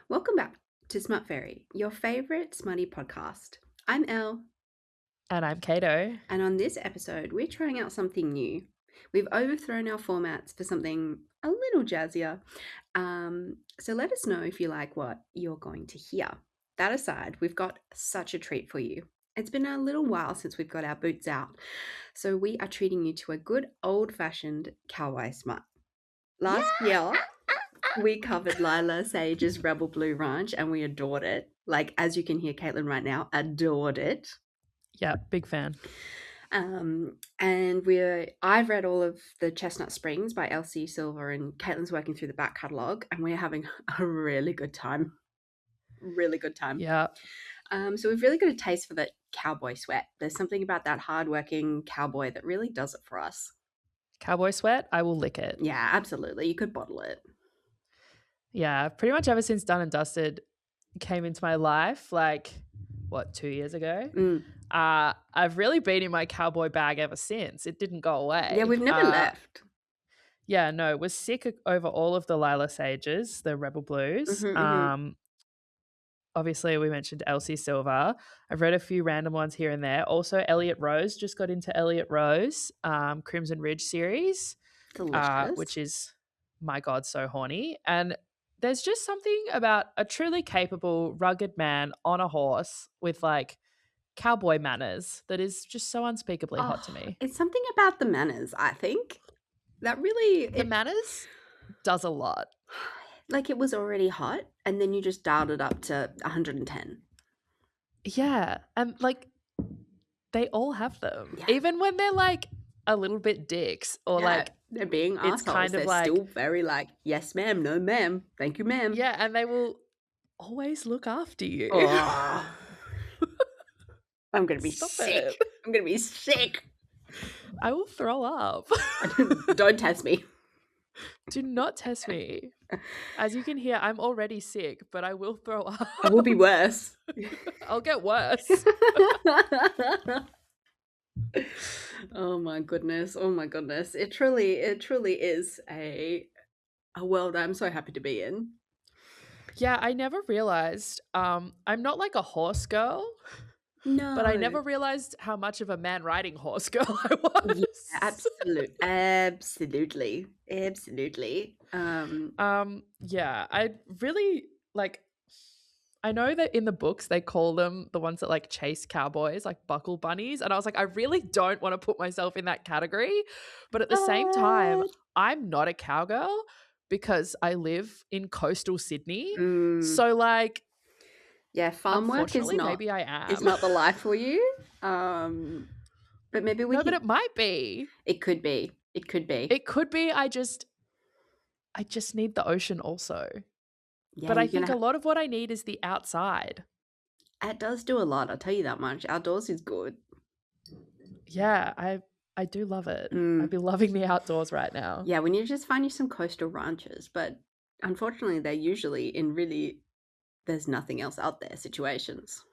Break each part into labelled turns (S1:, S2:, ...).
S1: Welcome back to Smut Fairy, your favourite smutty podcast. I'm Elle,
S2: And I'm Kato.
S1: and on this episode, we're trying out something new. We've overthrown our formats for something a little jazzier. So let us know if you like what you're going to hear. That aside, we've got such a treat for you. It's been a little while since we've got our boots out, so we are treating you to a good old-fashioned cowboy smut. Last year, we covered Lila Sage's Rebel Blue Ranch and we adored it. Like, as you can hear Caitlin right now, adored it.
S2: Yeah, big fan.
S1: And I've read all of the Chestnut Springs by Elsie Silver, and Caitlin's working through the back catalogue, and we're having a really good time. Really good time.
S2: Yeah.
S1: So we've really got a taste for that cowboy sweat. There's something about that hardworking cowboy that really does it for us.
S2: Cowboy sweat, I will lick it.
S1: Yeah, absolutely. You could bottle it.
S2: Yeah, pretty much ever since Done and Dusted came into my life, 2 years ago? I've really been in my cowboy bag ever since. It didn't go away.
S1: Yeah, we've never left.
S2: Yeah, no, was sick over all of the Lila Sages, the Rebel Blues. Obviously, we mentioned Elsie Silver. I've read a few random ones here and there. Also, Elliot Rose, just got into Elliot Rose, Crimson Ridge series,
S1: Delicious.
S2: which is, my God, so horny. And there's just something about a truly capable, rugged man on a horse with cowboy manners that is just so unspeakably hot to me.
S1: It's something about the manners, I think. That really...
S2: The manners does a lot.
S1: Like, it was already hot, and then you just dialed it up to 110.
S2: Yeah. And they all have them.
S1: Yeah.
S2: Even when they're a little bit dicks or
S1: they're being assholes.
S2: it's kind of
S1: they're still very yes ma'am, no ma'am, thank you ma'am.
S2: Yeah, and they will always look after you.
S1: Oh. I'm gonna be sick. I'm gonna be sick.
S2: I will throw up.
S1: Don't test me.
S2: Do not test me. As you can hear, I'm already sick, but I will throw up.
S1: I will be worse.
S2: I'll get worse.
S1: Oh my goodness. Oh my goodness. It truly is a world I'm so happy to be in.
S2: Yeah, I never realized. I'm not like a horse girl.
S1: No.
S2: But I never realized how much of a man riding horse girl I was.
S1: Yeah, absolutely.
S2: Yeah, I really I know that in the books they call them the ones that chase cowboys, like buckle bunnies, and I was like, I really don't want to put myself in that category, but at the same time, I'm not a cowgirl because I live in coastal Sydney. So
S1: yeah, farm work is not.
S2: Maybe I am.
S1: It's not the life for you. But maybe we.
S2: No, but it might be.
S1: It could be. It could be.
S2: It could be. I just need the ocean also. Yeah, but I think a lot of what I need is the outside.
S1: It does do a lot. I'll tell you that much. Outdoors is good.
S2: Yeah, I do love it. I'd be loving the outdoors right now.
S1: Yeah, we need to just find you some coastal ranches, but unfortunately, they're usually in really there's nothing else out there situations.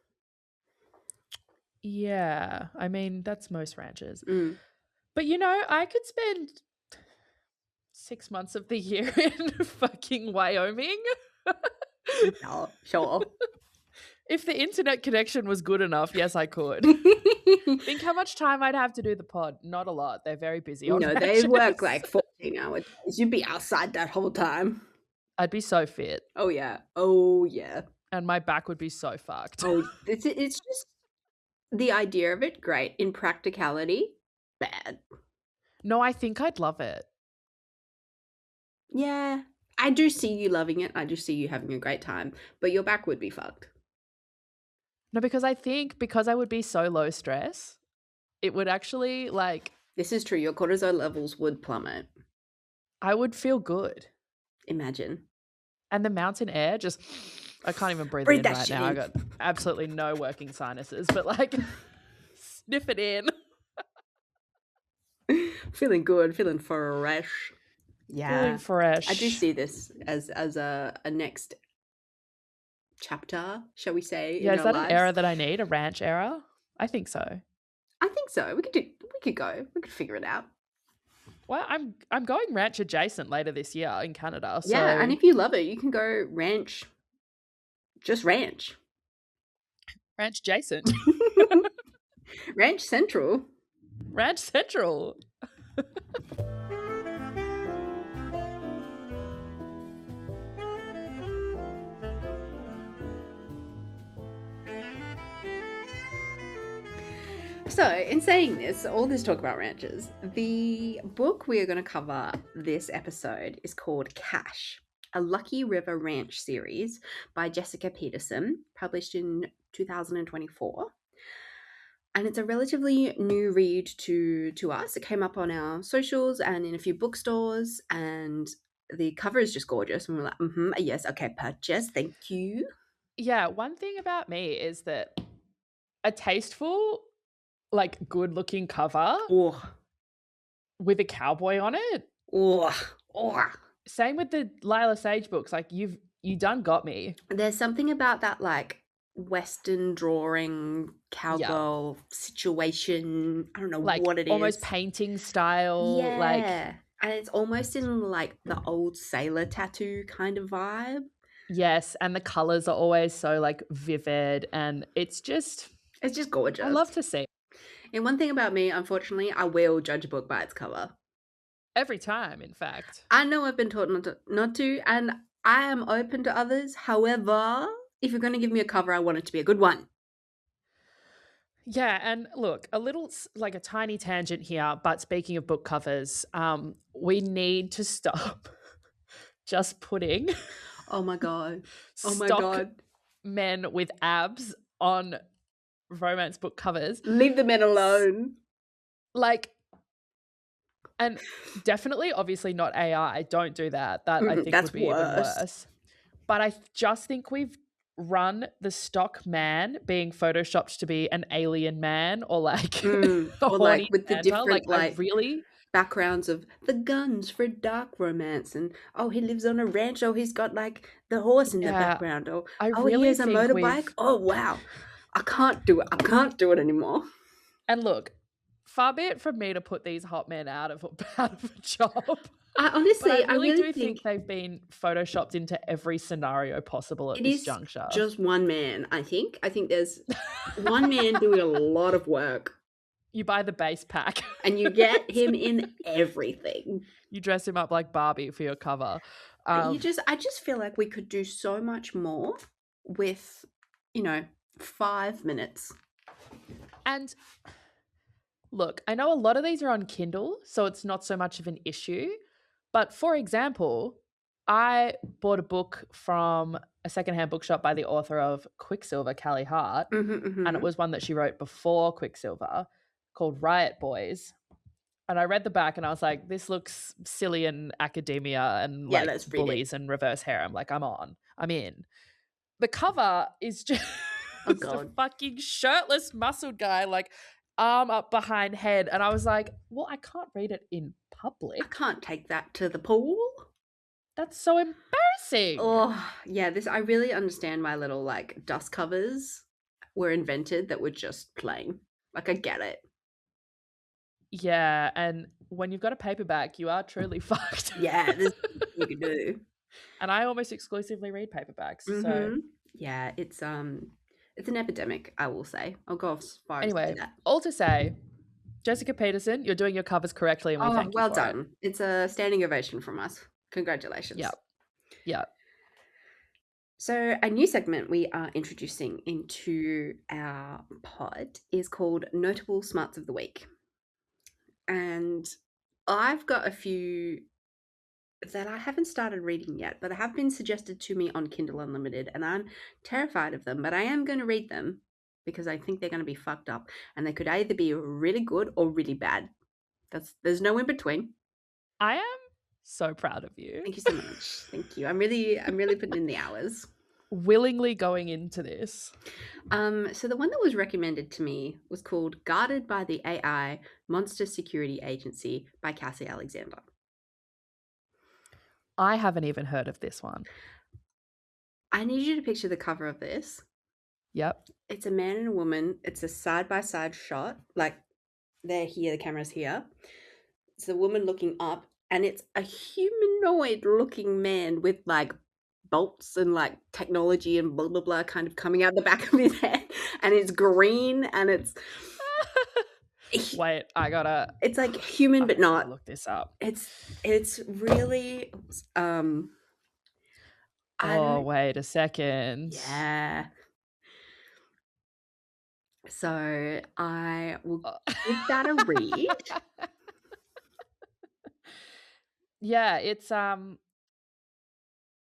S2: Yeah, I mean, that's most ranches. But I could spend 6 months of the year in fucking Wyoming.
S1: No, sure.
S2: If the internet connection was good enough, yes, I could. Think how much time I'd have to do the pod. Not a lot. They're very busy.
S1: No, they work 14 hours. You'd be outside that whole time.
S2: I'd be so fit.
S1: Oh, yeah.
S2: And my back would be so fucked.
S1: Oh, it's just the idea of it, great. In practicality, bad.
S2: No, I think I'd love it.
S1: Yeah, I do see you loving it. I do see you having a great time, but your back would be fucked.
S2: No, because I think because I would be so low stress, it would actually
S1: This is true. Your cortisol levels would plummet.
S2: I would feel good.
S1: Imagine.
S2: And the mountain air just... I can't even breathe in right now. I got absolutely no working sinuses, but sniff it in.
S1: Feeling good, feeling fresh. Yeah.
S2: Feeling fresh.
S1: I do see this as a next chapter, shall we say?
S2: Yeah, is that an era that I need? A ranch era? I think so.
S1: I think so. We could figure it out.
S2: Well, I'm going ranch adjacent later this year in Canada. So...
S1: Yeah, and if you love it, you can go ranch Just ranch.
S2: Ranch Jason.
S1: Ranch Central.
S2: Ranch Central.
S1: So, in saying this, all this talk about ranches, the book we are going to cover this episode is called Cash, a Lucky River Ranch series by Jessica Peterson, published in 2024. And it's a relatively new read to us. It came up on our socials and in a few bookstores, and the cover is just gorgeous. And we're like, yes, okay, purchase, thank you.
S2: Yeah, one thing about me is that a tasteful, like, good-looking cover
S1: Oh,
S2: with a cowboy on it.
S1: oh, oh.
S2: Same with the Lila Sage books. Like, you done got me.
S1: There's something about that, like, Western drawing
S2: Yeah.
S1: cowgirl situation. I don't know
S2: Like,
S1: what it
S2: almost
S1: is.
S2: painting style.
S1: Yeah.
S2: Like,
S1: And it's almost in like the old sailor tattoo kind of vibe.
S2: yes, and the colors are always so, like, vivid, and it's just
S1: Gorgeous.
S2: I love to see.
S1: And one thing about me, unfortunately, I will judge a book by its cover.
S2: Every time, in fact.
S1: I know I've been taught not to, and I am open to others. However, if you're going to give me a cover, I want it to be a good one.
S2: Yeah, and look, a little like a tiny tangent here, but speaking of book covers, we need to stop just putting
S1: Oh my god. Oh my
S2: stock
S1: god.
S2: men with abs on romance book covers.
S1: Leave the men alone.
S2: Like, and definitely, obviously not AI. Don't do that. That I think
S1: That's
S2: would be even
S1: worse.
S2: worse. But I just think we've run the stock man being photoshopped to be an alien man or like a
S1: Or
S2: horny
S1: like with the
S2: Santa.
S1: different
S2: I
S1: like
S2: really
S1: backgrounds of the guns for dark romance, and oh, he lives on a ranch, oh, he's got like the horse in the
S2: Yeah,
S1: background, or
S2: I
S1: oh, he
S2: really
S1: has a
S2: think
S1: motorbike.
S2: we've
S1: Oh wow. I can't do it anymore.
S2: and look, far be it from me to put these hot men out of a job.
S1: I
S2: But
S1: honestly,
S2: I really do
S1: think
S2: think they've been photoshopped into every scenario possible at
S1: it
S2: this
S1: is
S2: juncture.
S1: just one man. I think there's one man doing a lot of work,
S2: You buy the base pack
S1: and you get him in everything.
S2: You dress him up like Barbie for your cover.
S1: I just feel like we could do so much more with, 5 minutes.
S2: And look, I know a lot of these are on Kindle, so it's not so much of an issue. But for example, I bought a book from a secondhand bookshop by the author of Quicksilver, Callie Hart, and it was one that she wrote before Quicksilver called Riot Boys. And I read the back and I was like, this looks silly and academia and
S1: Yeah,
S2: like
S1: let's read it.
S2: bullies and reverse harem. Like, I'm in. The cover is just
S1: Oh
S2: a
S1: god.
S2: fucking shirtless, muscled guy, like arm up behind head. And I was like, well, I can't read it in
S1: I
S2: public.
S1: can't take that to the pool.
S2: That's so embarrassing.
S1: Oh, yeah, I really understand why little like dust covers were invented that were just plain. Like, I get it.
S2: Yeah, and when you've got a paperback, you are truly fucked.
S1: Yeah, there's nothing you can do.
S2: And I almost exclusively read paperbacks. So
S1: Mm-hmm. Yeah, it's an epidemic, I will say. I'll go as far as to
S2: anyway,
S1: say that.
S2: all to say, Jessica Peterson, you're doing your covers correctly, and we
S1: Oh,
S2: thank you
S1: well
S2: for
S1: done.
S2: it.
S1: It's a standing ovation from us. Congratulations.
S2: Yep.
S1: So, a new segment we are introducing into our pod is called Notable Smuts of the Week. And I've got a few that I haven't started reading yet, but have been suggested to me on Kindle Unlimited, and I'm terrified of them, but I am going to read them because I think they're going to be fucked up, and they could either be really good or really bad. There's no in between.
S2: I am so proud of you.
S1: Thank you so much. Thank you. I'm really putting in the hours.
S2: Willingly going into this.
S1: So the one that was recommended to me was called Guarded by the AI Monster Security Agency by Cassie Alexander.
S2: I haven't even heard of this one.
S1: I need you to picture the cover of this.
S2: Yep.
S1: It's a man and a woman. It's a side-by-side shot. Like, they're here, the camera's here. It's the woman looking up, and it's a humanoid-looking man with, like, bolts and like technology and blah blah blah kind of coming out the back of his head, and it's green and
S2: Wait, I gotta
S1: it's like human but not.
S2: look this up.
S1: It's really I
S2: Oh,
S1: don't
S2: wait a second.
S1: yeah. So I will
S2: Oh.
S1: give that a read.
S2: Yeah, it's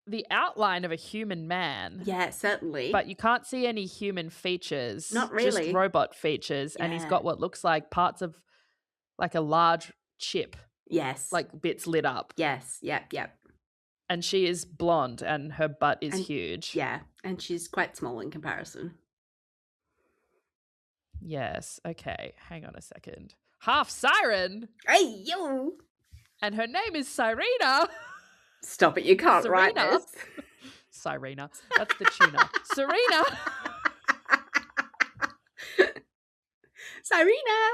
S2: the outline of a human man,
S1: Yeah, certainly.
S2: but you can't see any human features,
S1: Not
S2: just
S1: really.
S2: robot features, and he's
S1: Yeah.
S2: got what looks like parts of like a large chip,
S1: Yes.
S2: like bits lit up.
S1: Yes. Yep. Yep.
S2: And she is blonde and her butt is
S1: And
S2: huge.
S1: yeah, and she's quite small in comparison.
S2: Yes. Okay. Hang on a second. Half siren,
S1: Hey yo!
S2: and her name is Sirena.
S1: Stop it! You can't write
S2: Serena.
S1: this.
S2: Sirena. That's the tuna. Serena.
S1: Sirena.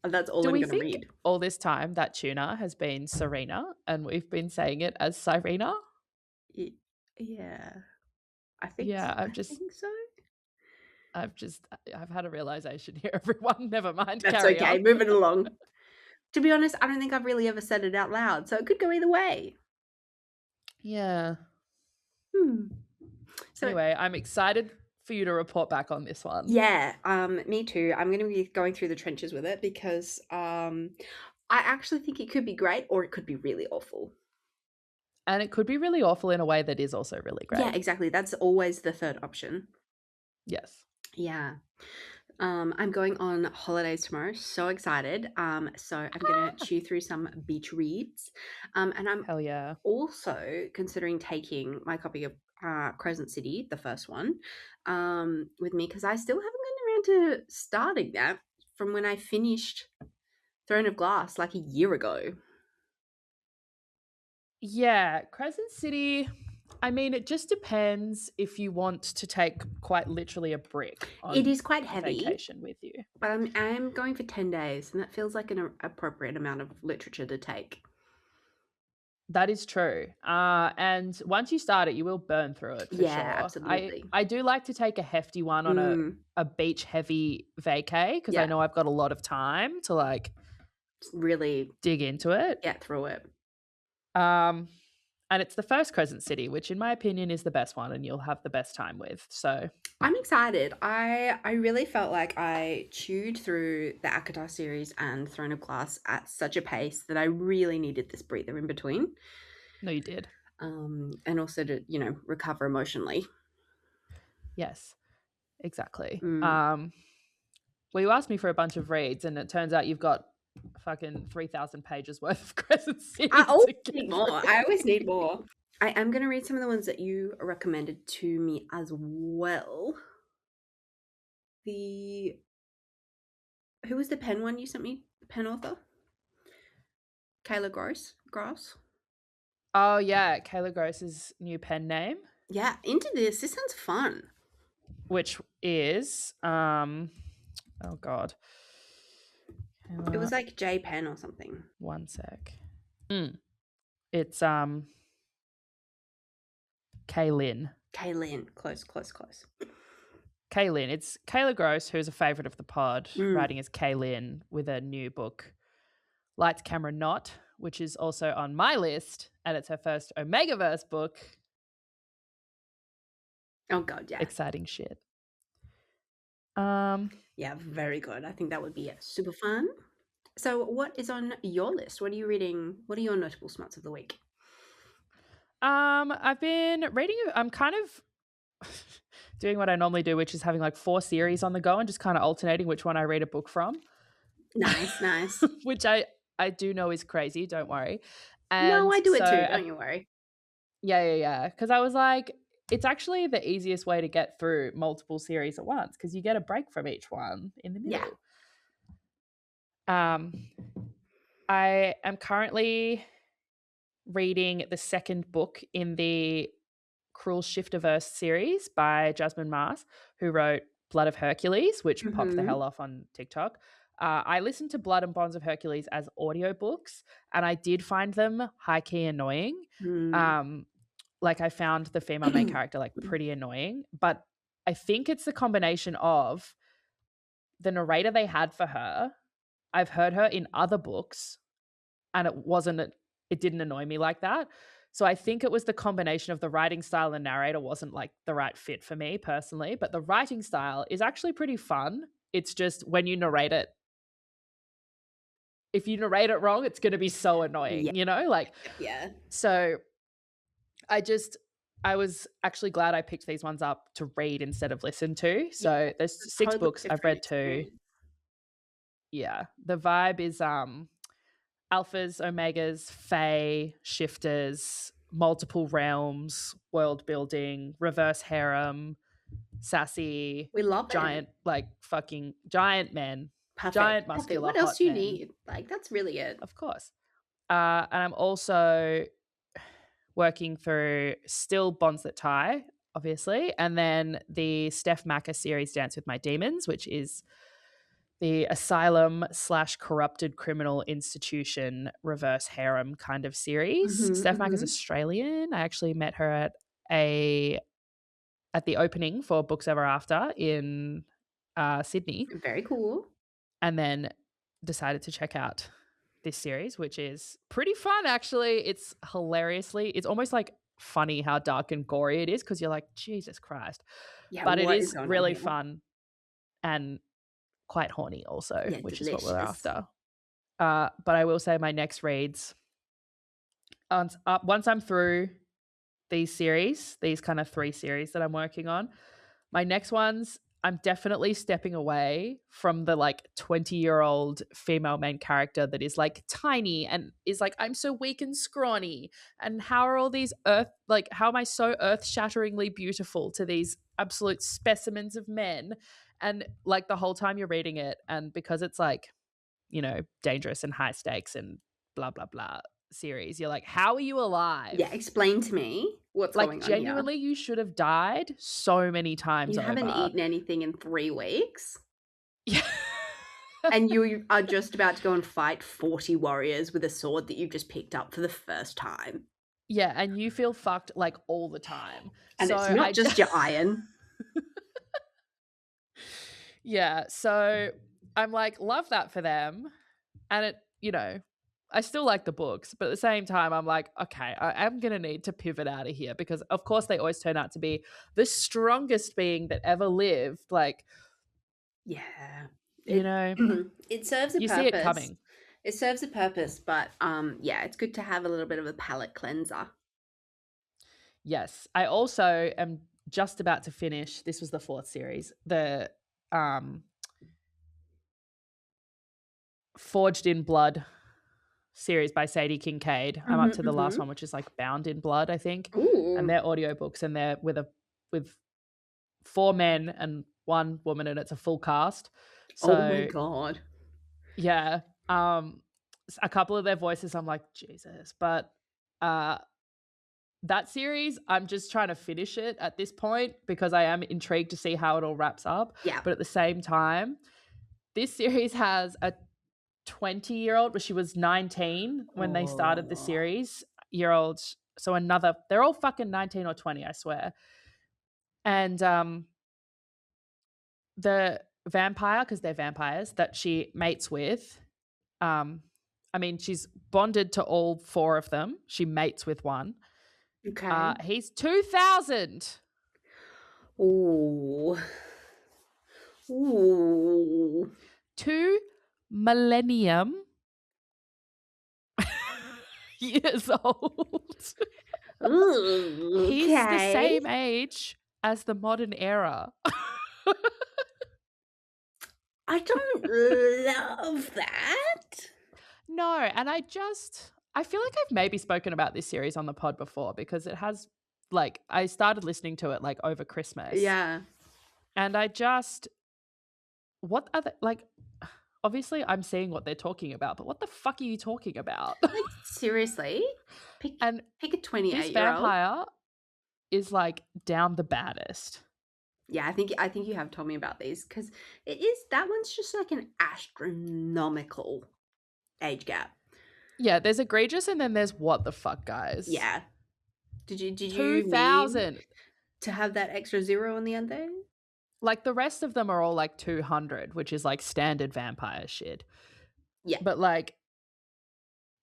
S1: And that's all
S2: Do
S1: I'm
S2: we
S1: going to
S2: think
S1: read.
S2: all this time that tuna has been Serena and we've been saying it as Sirena?
S1: Yeah, I think
S2: Yeah,
S1: I think so.
S2: I've had a realization here, everyone. Never mind.
S1: That's
S2: Carry
S1: okay.
S2: on.
S1: Moving along. To be honest, I don't think I've really ever said it out loud, so it could go either way.
S2: Yeah.
S1: Hmm. So
S2: Anyway, I'm excited for you to report back on this one.
S1: yeah, me too. I'm going to be going through the trenches with it because I actually think it could be great or it could be really awful.
S2: And it could be really awful in a way that is also really great.
S1: Yeah, exactly. That's always the third option.
S2: Yes.
S1: Yeah. I'm going on holidays tomorrow. So excited. So I'm gonna chew through some beach reads. And I'm
S2: Hell yeah.
S1: also considering taking my copy of Crescent City, the first one, with me because I still haven't gotten around to starting that from when I finished Throne of Glass like a year ago.
S2: Yeah, Crescent City. I mean, it just depends if you want to take quite literally a brick
S1: It
S2: on
S1: is quite heavy,
S2: vacation with you.
S1: but I'm going for 10 days, and that feels like an appropriate amount of literature to take.
S2: That is true. And once you start it, you will burn through it for
S1: Yeah,
S2: sure.
S1: absolutely.
S2: I do like to take a hefty one on a beach heavy vacay because I
S1: Yeah.
S2: know I've got a lot of time to like
S1: Really
S2: dig into it.
S1: get through it.
S2: And it's the first Crescent City, which in my opinion is the best one and you'll have the best time with. So
S1: I'm excited. I really felt like I chewed through the Akatar series and Throne of Glass at such a pace that I really needed this breather in between.
S2: no, you did.
S1: And also to, recover emotionally.
S2: Yes, exactly.
S1: Mm.
S2: Well, you asked me for a bunch of reads, and it turns out you've got fucking 3,000 pages worth of Crescent City
S1: I
S2: to
S1: always
S2: get
S1: need more.
S2: through.
S1: I always need more. I am going to read some of the ones that you recommended to me as well. Who was the pen one you sent me? The pen author? Kayla Grass?
S2: Oh, yeah, Kayla Gross's new pen name,
S1: Yeah, into this. This sounds fun.
S2: which is, oh God.
S1: It was like J Pen or something.
S2: One sec. It's, Kaylin.
S1: Kaylin. Close.
S2: Kaylin. It's Kayla Gross, who's a favourite of the pod, writing as Kaylin with a new book, Lights, Camera, Not, which is also on my list, and it's her first Omegaverse book.
S1: Oh God, yeah.
S2: Exciting shit.
S1: Yeah, very good. I think that would be super fun. So what is on your list? What are you reading? What are your notable smuts of the week?
S2: I've been reading, I'm kind of doing what I normally do, which is having like 4 series on the go and just kind of alternating which one I read a book from.
S1: Nice.
S2: Which I do know is crazy, don't worry. And
S1: no, I do it too, don't you worry.
S2: Yeah. Because I was like, it's actually the easiest way to get through multiple series at once because you get a break from each one in the middle.
S1: Yeah.
S2: I am currently reading the second book in the Cruel Shifterverse series by Jasmine Mars, who wrote Blood of Hercules, which popped the hell off on TikTok. I listened to Blood and Bonds of Hercules as audiobooks, and I did find them high-key annoying. like I found the female main character like pretty annoying, but I think it's the combination of the narrator they had for her. I've heard her in other books and it didn't annoy me like that. So I think it was the combination of the writing style and narrator wasn't like the right fit for me personally, but the writing style is actually pretty fun. It's just when you narrate it, if you narrate it wrong, it's going to be so
S1: Yeah,
S2: annoying, you know? Like,
S1: yeah.
S2: so I was actually glad I picked these ones up to read instead of listen to.
S1: Yeah,
S2: So
S1: it's
S2: there's
S1: a
S2: 6
S1: totally
S2: books. I've
S1: different
S2: read 2.
S1: experience.
S2: Yeah. The vibe is alphas, omegas, fae, shifters, multiple realms, world building, reverse harem, sassy,
S1: We love it.
S2: giant, like fucking giant men,
S1: Perfect,
S2: giant
S1: perfect.
S2: muscular
S1: What else
S2: hot
S1: do you
S2: men,
S1: need? Like, that's really it.
S2: of course. And I'm also working through still Bonds That Tie, obviously, and then the Steph Macker series Dance with My Demons, which is the asylum slash corrupted criminal institution reverse harem kind of series.
S1: Mhm,
S2: Steph Mack is
S1: mhm.
S2: Australian. I actually met her at the opening for Books Ever After in Sydney,
S1: Very cool.
S2: and then decided to check out this series, which is pretty fun actually. It's it's almost like funny how dark and gory it is because you're like, Jesus Christ.
S1: Yeah,
S2: But it
S1: what is
S2: is
S1: going on
S2: really
S1: here?
S2: fun and quite horny also,
S1: Yeah,
S2: which is what we're
S1: delicious.
S2: after. But I will say my next reads, once I'm through these series, these kind of 3 series that I'm working on, my next ones, I'm definitely stepping away from the like 20-year-old female main character that is like tiny and is like, I'm so weak and scrawny. And how are all these how am I so earth shatteringly beautiful to these absolute specimens of men? And like the whole time you're reading it, and because it's like, dangerous and high stakes and blah, blah, blah series, you're like, how are you
S1: Yeah,
S2: alive?
S1: explain to me what's
S2: Like,
S1: going on here.
S2: genuinely, you should have died so many times
S1: You haven't
S2: over.
S1: eaten anything in 3 weeks,
S2: Yeah.
S1: and you are just about to go and fight 40 warriors with a sword that you've just picked up for the first time.
S2: Yeah, and you feel fucked, like, all the time.
S1: And
S2: So
S1: it's not
S2: I
S1: just your iron.
S2: Yeah, so I'm like, love that for them, and I still like the books, but at the same time, I'm like, okay, I am gonna need to pivot out of here because, of course, they always turn out to be the strongest being that ever lived, like,
S1: Yeah.
S2: you
S1: It
S2: know,
S1: it serves a
S2: you see it
S1: purpose.
S2: coming.
S1: It serves a purpose, but, yeah, it's good to have a little bit of a palate cleanser.
S2: Yes. I also am just about to finish, this was the 4th series, the, um, Forged in Blood series by Sadie Kincaid. I'm up
S1: Mhm,
S2: to the last one,
S1: mhm.
S2: which is like Bound in Blood, I think. And
S1: Ooh.
S2: they're audiobooks and they're with 4 men and 1 woman and it's a full cast.
S1: Oh my
S2: So,
S1: god.
S2: yeah, a couple of their voices I'm like, Jesus, but uh that series, I'm just trying to finish it at this point because I am intrigued to see how it all wraps up.
S1: Yeah.
S2: But at the same time, this series has a 20-year-old, but she was 19 when they started the
S1: Oh.
S2: series, year old. So they're all fucking 19 or 20, I swear. And the vampire, because they're vampires, that she mates with, um, I mean, she's bonded to all 4 of them. She mates with one.
S1: Okay.
S2: He's 2000.
S1: Ooh. Ooh.
S2: 2 millennium years old.
S1: Ooh,
S2: He's the
S1: okay.
S2: same age as the modern era.
S1: I don't love that.
S2: No, and I feel like I've maybe spoken about this series on the pod before because it has like I started listening to it like over Christmas.
S1: Yeah.
S2: And what other like obviously I'm seeing what they're talking about, but what the fuck are you talking about?
S1: Like, seriously? Pick
S2: And
S1: pick a
S2: this
S1: 28-year-old.
S2: vampire is like down the baddest.
S1: Yeah, I think you have told me about these because it is that one's just like an astronomical age gap.
S2: Yeah, there's egregious and then there's what the fuck guys.
S1: Yeah. Did you mean
S2: 2,000.
S1: to have that extra zero on the end there?
S2: Like the rest of them are all like 200, which is like standard vampire shit.
S1: Yeah.
S2: But like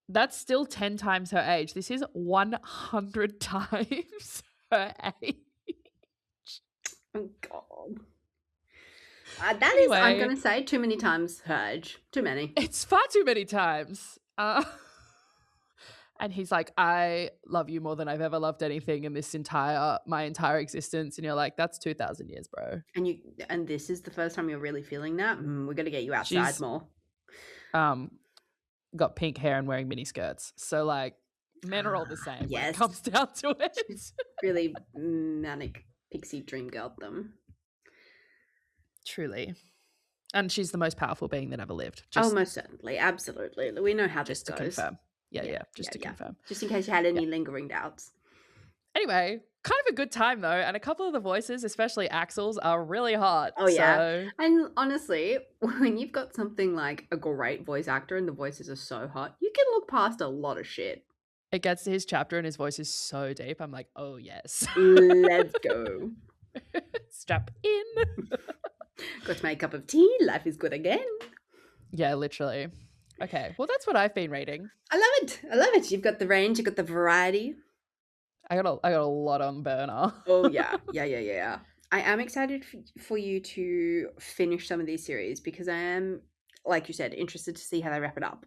S2: that's still 10 times her age. This is 100 times her age.
S1: Oh God. That is, I'm
S2: Anyway,
S1: gonna say, too many times her age. Too many.
S2: it's far too many times. And he's like, I love you more than I've ever loved anything in my entire existence. And you're like, that's 2,000 years, bro.
S1: And this is the first time you're really feeling that. We're gonna get you outside
S2: She's
S1: more.
S2: um got pink hair and wearing mini skirts. So like men are all the same when it
S1: Yes,
S2: comes down to it.
S1: she's really manic pixie dream girl them.
S2: Truly. And she's the most powerful being that ever lived.
S1: Oh,
S2: Just
S1: most certainly, absolutely. We know how this
S2: just to
S1: goes.
S2: confirm. Yeah,
S1: Yeah,
S2: just
S1: yeah,
S2: to
S1: yeah.
S2: confirm.
S1: Just in case you had
S2: Yeah.
S1: any lingering doubts.
S2: Anyway, kind of a good time though, and a couple of the voices, especially Axel's, are really hot.
S1: Oh yeah,
S2: So
S1: and honestly, when you've got something like a great voice actor and the voices are so hot, you can look past a lot of shit.
S2: it gets to his chapter and his voice is so deep. I'm like, oh yes.
S1: Let's go.
S2: Strap in.
S1: Got my cup of tea. Life is good again.
S2: Yeah, literally. Okay, well that's what I've been reading.
S1: I love it. I love it. You've got the range. You've got the variety.
S2: I got a lot on burner.
S1: Oh yeah, yeah. I am excited for you to finish some of these series because I am, like you said, interested to see how they wrap it up.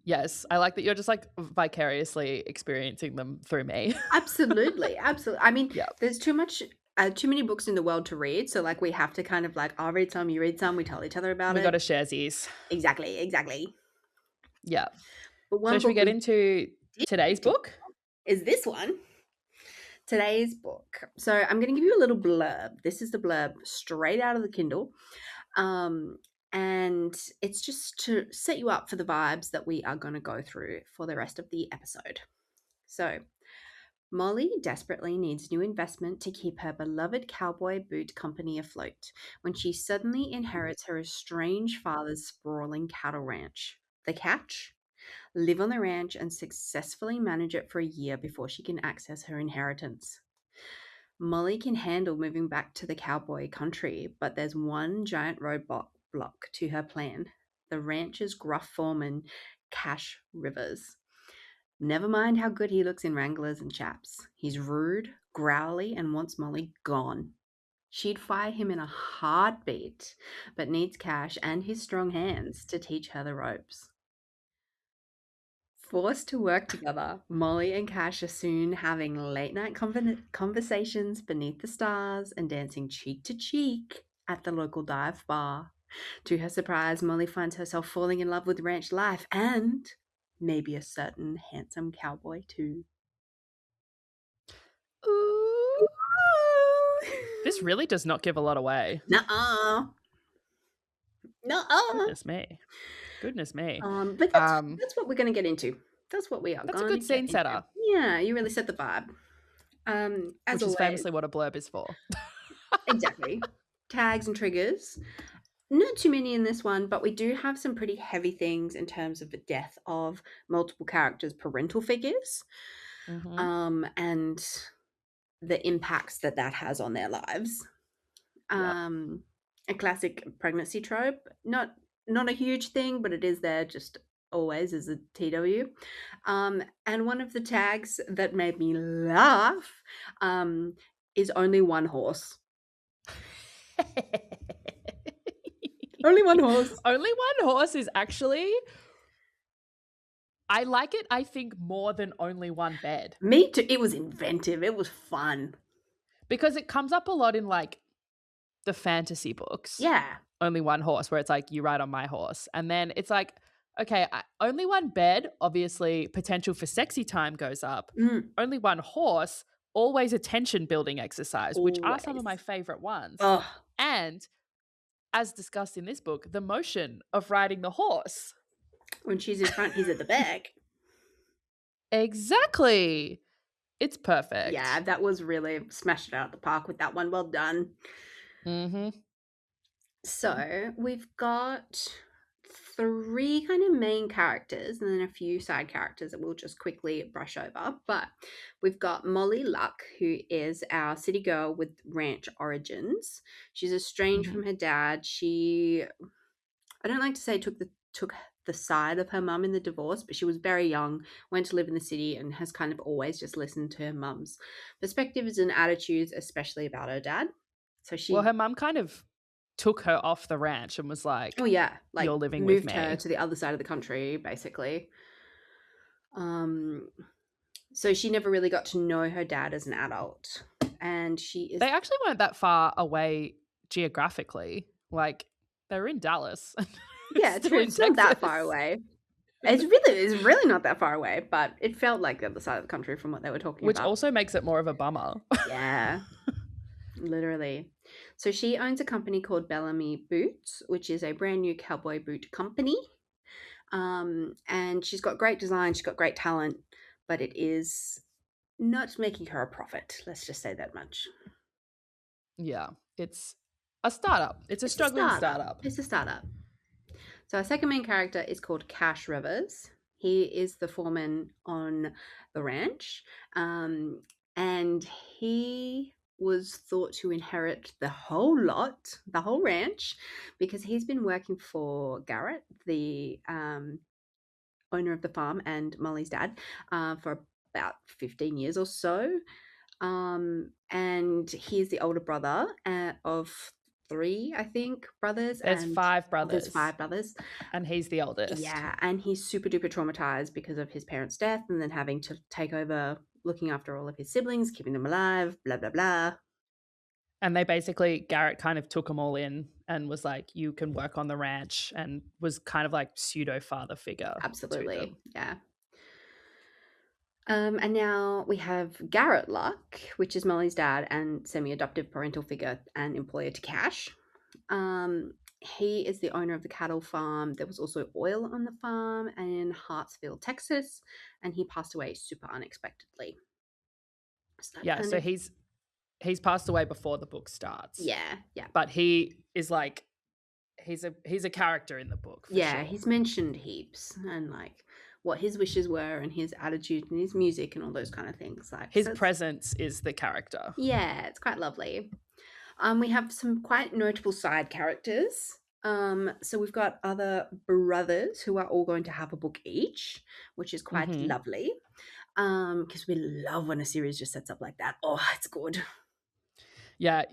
S2: Yes, I like that you're just like vicariously experiencing them through me.
S1: Absolutely, absolutely. I mean,
S2: Yeah.
S1: there's too many books in the world to read, so like we have to kind of like, I'll read some, you read some, we tell each other about
S2: We
S1: it.
S2: got to share these.
S1: Exactly.
S2: Yeah.
S1: But
S2: So
S1: one
S2: should we
S1: book
S2: get
S1: we
S2: into
S1: did
S2: today's
S1: talk
S2: book?
S1: about is this one. Today's book. So I'm going to give you a little blurb. This is the blurb straight out of the Kindle. And it's just to set you up for the vibes that we are going to go through for the rest of the episode. So, Mollie desperately needs new investment to keep her beloved cowboy boot company afloat when she suddenly inherits her estranged father's sprawling cattle ranch. The catch? Live on the ranch and successfully manage it for a year before she can access her inheritance. Mollie can handle moving back to the cowboy country, but there's one giant roadblock to her plan: the ranch's gruff foreman, Cash Rivers. Never mind how good he looks in Wranglers and chaps. He's rude, growly, and wants Mollie gone. She'd fire him in a heartbeat, but needs Cash and his strong hands to teach her the ropes. Forced to work together, Mollie and Cash are soon having late night conversations beneath the stars and dancing cheek to cheek at the local dive bar. To her surprise, Mollie finds herself falling in love with ranch life and maybe a certain handsome cowboy too.
S2: Ooh. This really does not give a lot away.
S1: Nuh-uh. Nuh-uh.
S2: Goodness me.
S1: But that's what we're going to get into. That's what we are
S2: That's a
S1: going
S2: good
S1: to get
S2: scene
S1: into.
S2: setter.
S1: Yeah, you really set the vibe. As
S2: Which is
S1: always,
S2: famously what a blurb is for.
S1: exactly. Tags and triggers. Not too many in this one, but we do have some pretty heavy things in terms of the death of multiple characters' parental figures, and the impacts that has on their lives. A classic pregnancy trope, not a huge thing, but it is there just always as a TW. And one of the tags that made me laugh is only one horse. Only one horse.
S2: Only one horse is actually, I like it, I think, more than only one bed.
S1: Me too. It was inventive. It was fun.
S2: Because it comes up a lot in like the fantasy books.
S1: Yeah.
S2: Only one horse, where it's like, you ride on my horse. And then it's like, okay, only one bed, obviously potential for sexy time goes up. Only one horse, always a tension building exercise, which are some of my favorite ones.
S1: Oh.
S2: And as discussed in this book, the motion of riding the horse.
S1: When she's in front, he's at the back.
S2: Exactly. It's perfect.
S1: Yeah, that was really smashed it out of the park with that one. Well done. So we've got three kind of main characters and then a few side characters that we'll just quickly brush over. But we've got Mollie Luck, who is our city girl with ranch origins. She's estranged
S2: Mhm.
S1: from her dad. I don't like to say took the side of her mum in the divorce, but she was very young, went to live in the city, and has kind of always just listened to her mum's perspectives and attitudes, especially about her dad. So
S2: Well,
S1: she,
S2: her mum kind of took her off the ranch and was
S1: oh
S2: like,
S1: yeah, like
S2: "You're living with
S1: moved her
S2: me."
S1: to the other side of the country, basically. Um, so she never really got to know her dad as an adult, and she is,
S2: They actually weren't that far away geographically. Like, they were in Dallas. It's
S1: yeah,
S2: still in
S1: it's not that far
S2: Texas.
S1: away. It's really not that far away, but it felt like the other side of the country from what they were talking
S2: Which
S1: about.
S2: also makes it more of a bummer.
S1: Yeah, literally. So she owns a company called Bellamy Boots, which is a brand new cowboy boot company. And she's got great design, she's got great talent, but it is not making her a profit. Let's just say that much.
S2: Yeah, it's a startup. It's a
S1: It's a
S2: struggling
S1: startup.
S2: startup.
S1: It's a startup. So our second main character is called Cash Rivers. He is the foreman on the ranch, and he was thought to inherit the whole lot, the whole ranch, because he's been working for Garrett, the owner of the farm, and Molly's dad, for about 15 years or so. And he's the older brother of three, I think, brothers,
S2: There's
S1: and
S2: 5
S1: there's
S2: brothers,
S1: five brothers.
S2: and he's the oldest.
S1: Yeah, and he's super duper traumatized because of his parents' death and then having to take over looking after all of his siblings, keeping them alive, blah, blah, blah.
S2: And they basically Garrett kind of took them all in and was like, "You can work on the ranch," and was kind of like pseudo father figure to
S1: Absolutely.
S2: them.
S1: Yeah. And now we have Garrett Luck, which is Molly's dad and semi adoptive parental figure and employer to Cash. He is the owner of the cattle farm. There was also oil on the farm in Hartsville, Texas, and he passed away super unexpectedly. So that
S2: Yeah,
S1: kind
S2: so
S1: of,
S2: he's passed away before the book starts,
S1: yeah, yeah.
S2: but he is like he's a character in the book for
S1: Yeah,
S2: sure.
S1: he's mentioned heaps and like what his wishes were and his attitude and his music and all those kind of things. Like,
S2: His
S1: so it's,
S2: presence is the character.
S1: yeah, it's quite lovely. We have some quite notable side characters. So we've got other brothers who are all going to have a book each, which is quite
S2: Hmm.
S1: lovely. Because we love when a series just sets up like that. Oh, it's good.
S2: Yeah,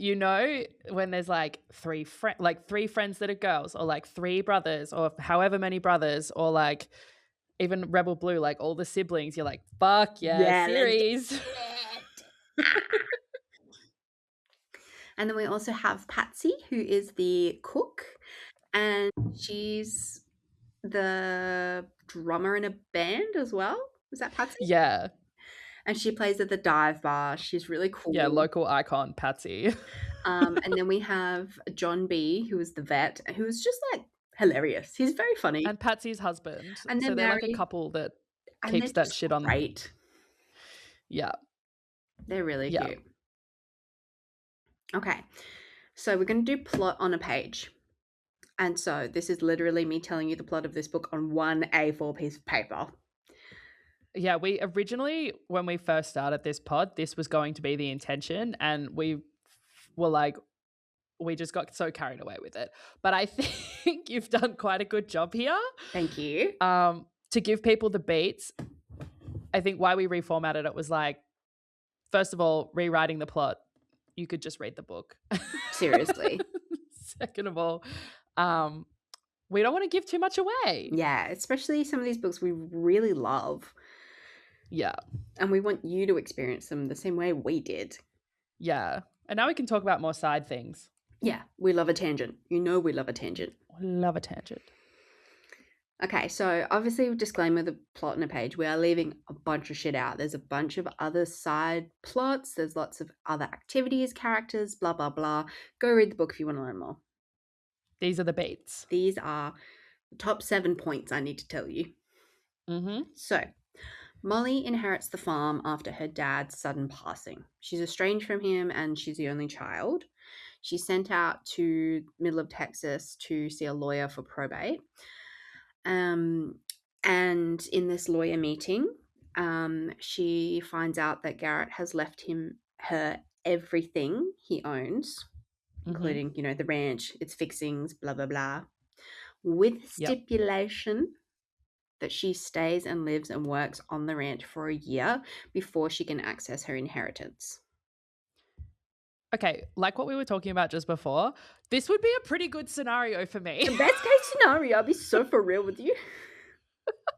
S2: when there's like three friends that are girls, or like three brothers, or however many brothers, or like even Rebel Blue, like all the siblings, you're like, fuck yeah,
S1: Yeah, let's get
S2: series.
S1: it. And then we also have Patsy, who is the cook, and she's the drummer in a band as well. Is that Patsy?
S2: Yeah.
S1: And she plays at the dive bar. She's really
S2: Yeah,
S1: cool.
S2: local icon, Patsy.
S1: And then we have John B, who is the vet, who is just like hilarious. He's very funny.
S2: And Patsy's husband.
S1: And they're
S2: So they're like a
S1: married
S2: couple that
S1: and they're
S2: keeps that
S1: just
S2: shit on.
S1: great.
S2: Yeah.
S1: They're really
S2: Yeah.
S1: cute. Okay. So we're going to do plot on a page. And so this is literally me telling you the plot of this book on one A4 piece of paper.
S2: Yeah, we originally, when we first started this pod, this was going to be the intention, and we were like, we just got so carried away with it. But I think you've done quite a good job here.
S1: Thank you.
S2: To give people the beats, I think why we reformatted it was like, first of all, rewriting the plot, you could just read the book.
S1: Seriously.
S2: Second of all, we don't want to give too much away.
S1: Yeah, especially some of these books we really love.
S2: Yeah.
S1: And we want you to experience them the same way we did.
S2: Yeah. And now we can talk about more side things.
S1: Yeah, we love a tangent. You know we love a tangent.
S2: Love a tangent.
S1: Okay, so obviously, disclaimer the plot in a page. We are leaving a bunch of shit out. There's a bunch of other side plots. There's lots of other activities, characters, blah, blah, blah. Go read the book if you want to learn more.
S2: These are the beats.
S1: These are the top 7 points I need to tell you.
S2: Mm-hmm.
S1: So, Molly inherits the farm after her dad's sudden passing. She's estranged from him and she's the only child. She's sent out to middle of Texas to see a lawyer for probate. Um, and in this lawyer meeting, she finds out that Garrett has left her everything he owns,
S2: Mm-hmm.
S1: including, the ranch, its fixings, blah, blah, blah, with
S2: Yep.
S1: stipulation that she stays and lives and works on the ranch for a year before she can access her inheritance.
S2: Okay, like what we were talking about just before, this would be a pretty good scenario for me.
S1: The best case scenario, I'll be so for real with you.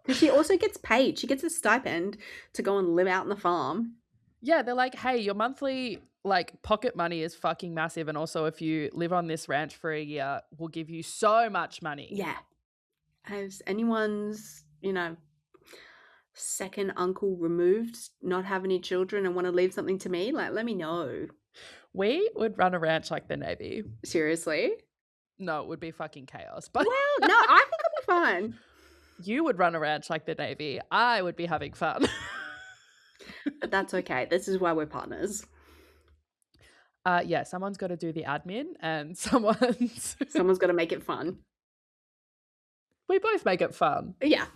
S1: Because she also gets paid. She gets a stipend to go and live out on the farm.
S2: Yeah, they're like, hey, your monthly like pocket money is fucking massive. And also if you live on this ranch for a year, we'll give you so much money.
S1: Yeah. Has anyone's, second uncle removed, not have any children and want to leave something to me? Like, let me know.
S2: We would run a ranch like the Navy.
S1: Seriously?
S2: No, it would be fucking chaos. But
S1: Well, no, I think I'll be fine.
S2: you would run a ranch like the Navy. I would be having fun.
S1: But that's okay. This is why we're partners.
S2: Yeah, someone's got to do the admin and someone's.
S1: Someone's got to make it fun.
S2: We both make it fun.
S1: Yeah.